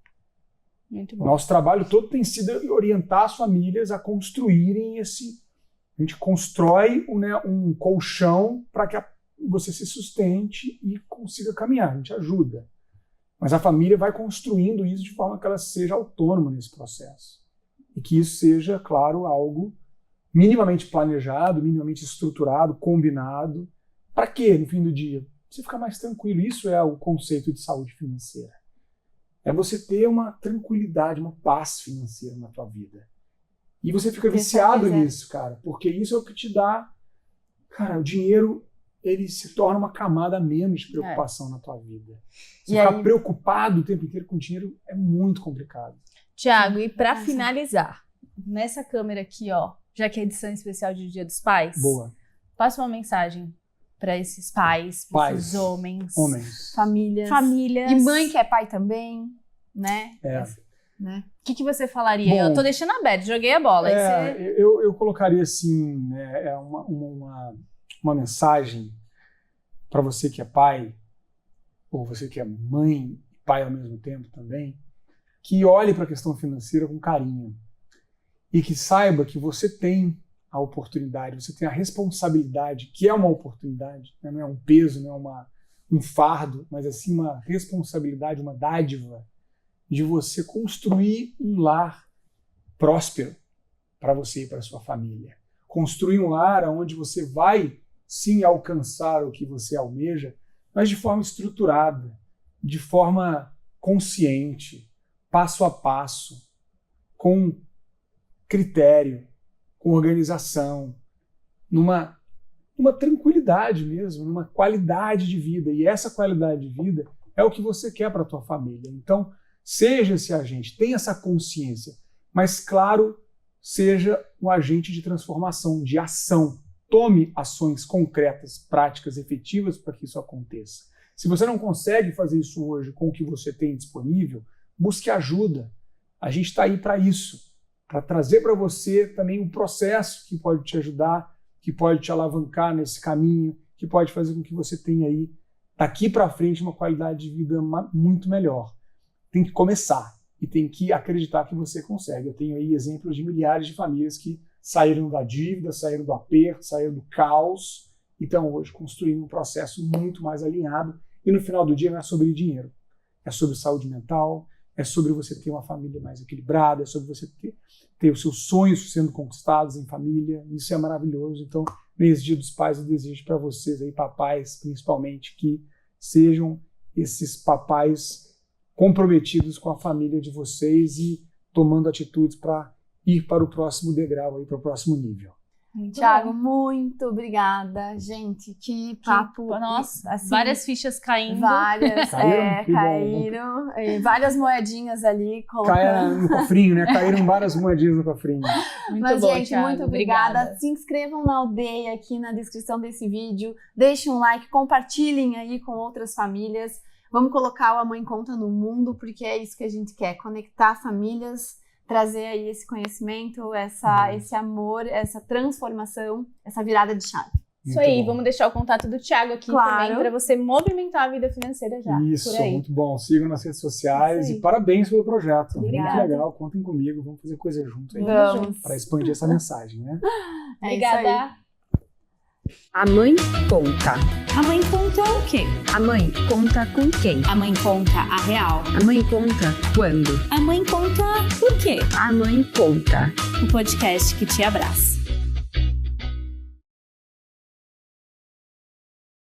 Muito bom. Nosso trabalho todo tem sido orientar as famílias a construírem esse... A gente constrói um colchão para que você se sustente e consiga caminhar. A gente ajuda. Mas a família vai construindo isso de forma que ela seja autônoma nesse processo. E que isso seja, claro, algo minimamente planejado, minimamente estruturado, combinado. Para quê, no fim do dia? Você ficar mais tranquilo. Isso é o conceito de saúde financeira. É você ter uma tranquilidade, uma paz financeira na tua vida. E você fica viciado nisso, cara. Porque isso é o que te dá... Cara, o dinheiro, ele se torna uma camada a menos de preocupação na tua vida. Você ficar preocupado o tempo inteiro com dinheiro é muito complicado. Tiago, e para finalizar, nessa câmera aqui, ó, já que é edição especial de Dia dos Pais, Boa. passa uma mensagem para esses pais, para esses homens, famílias. famílias. E mãe que é pai também, né? O que você falaria? Bom, eu tô deixando aberto, joguei a bola. Eu colocaria assim, né, uma mensagem para você que é pai, ou você que é mãe e pai ao mesmo tempo também, que olhe para a questão financeira com carinho e que saiba que você tem a oportunidade, você tem a responsabilidade, que é uma oportunidade, né? Não é um peso, não é um fardo, mas assim uma responsabilidade, uma dádiva de você construir um lar próspero para você e para sua família. Construir um lar onde você vai sim alcançar o que você almeja, mas de forma estruturada, de forma consciente, passo a passo, com critério, com organização, numa tranquilidade mesmo, numa qualidade de vida. E essa qualidade de vida é o que você quer para a tua família. Então, seja esse agente, tenha essa consciência, mas, claro, seja um agente de transformação, de ação. Tome ações concretas, práticas, efetivas para que isso aconteça. Se você não consegue fazer isso hoje com o que você tem disponível, busque ajuda. A gente está aí para isso, para trazer para você também um processo que pode te ajudar, que pode te alavancar nesse caminho, que pode fazer com que você tenha aí, daqui para frente, uma qualidade de vida muito melhor. Tem que começar e tem que acreditar que você consegue. Eu tenho aí exemplos de milhares de famílias que saíram da dívida, saíram do aperto, saíram do caos e estão hoje construindo um processo muito mais alinhado. E no final do dia não é sobre dinheiro, é sobre saúde mental, é sobre você ter uma família mais equilibrada, é sobre você ter os seus sonhos sendo conquistados em família. Isso é maravilhoso. Então, nesse Dia dos Pais, eu desejo para vocês aí, papais principalmente, que sejam esses papais comprometidos com a família de vocês e tomando atitudes para ir para o próximo degrau, aí, para o próximo nível. Tiago, muito obrigada, gente, que papo. Nossa, assim, várias fichas caindo. Várias, caíram. Várias moedinhas ali colocando. Caíram no cofrinho, né? Caíram várias moedinhas no cofrinho. Muito Mas, bom, gente, Thiago, muito obrigada. obrigada. Se inscrevam na aldeia aqui na descrição desse vídeo. Deixem um like, compartilhem aí com outras famílias. Vamos colocar o A Mãe Conta no mundo, porque é isso que a gente quer, conectar famílias, trazer aí esse conhecimento, esse amor, essa transformação, essa virada de chave. Isso aí, vamos deixar o contato do Thiago aqui também, para você movimentar a vida financeira já. Isso, por aí. muito bom. Sigam nas redes sociais e parabéns pelo projeto. Obrigada. Muito legal, contem comigo, vamos fazer coisa junto aí. Vamos. Para expandir essa mensagem, né? Obrigada. A mãe conta. A mãe conta o quê? A mãe conta com quem? A mãe conta a real. A mãe conta quando? A mãe conta por quê? A mãe conta. O podcast que te abraça.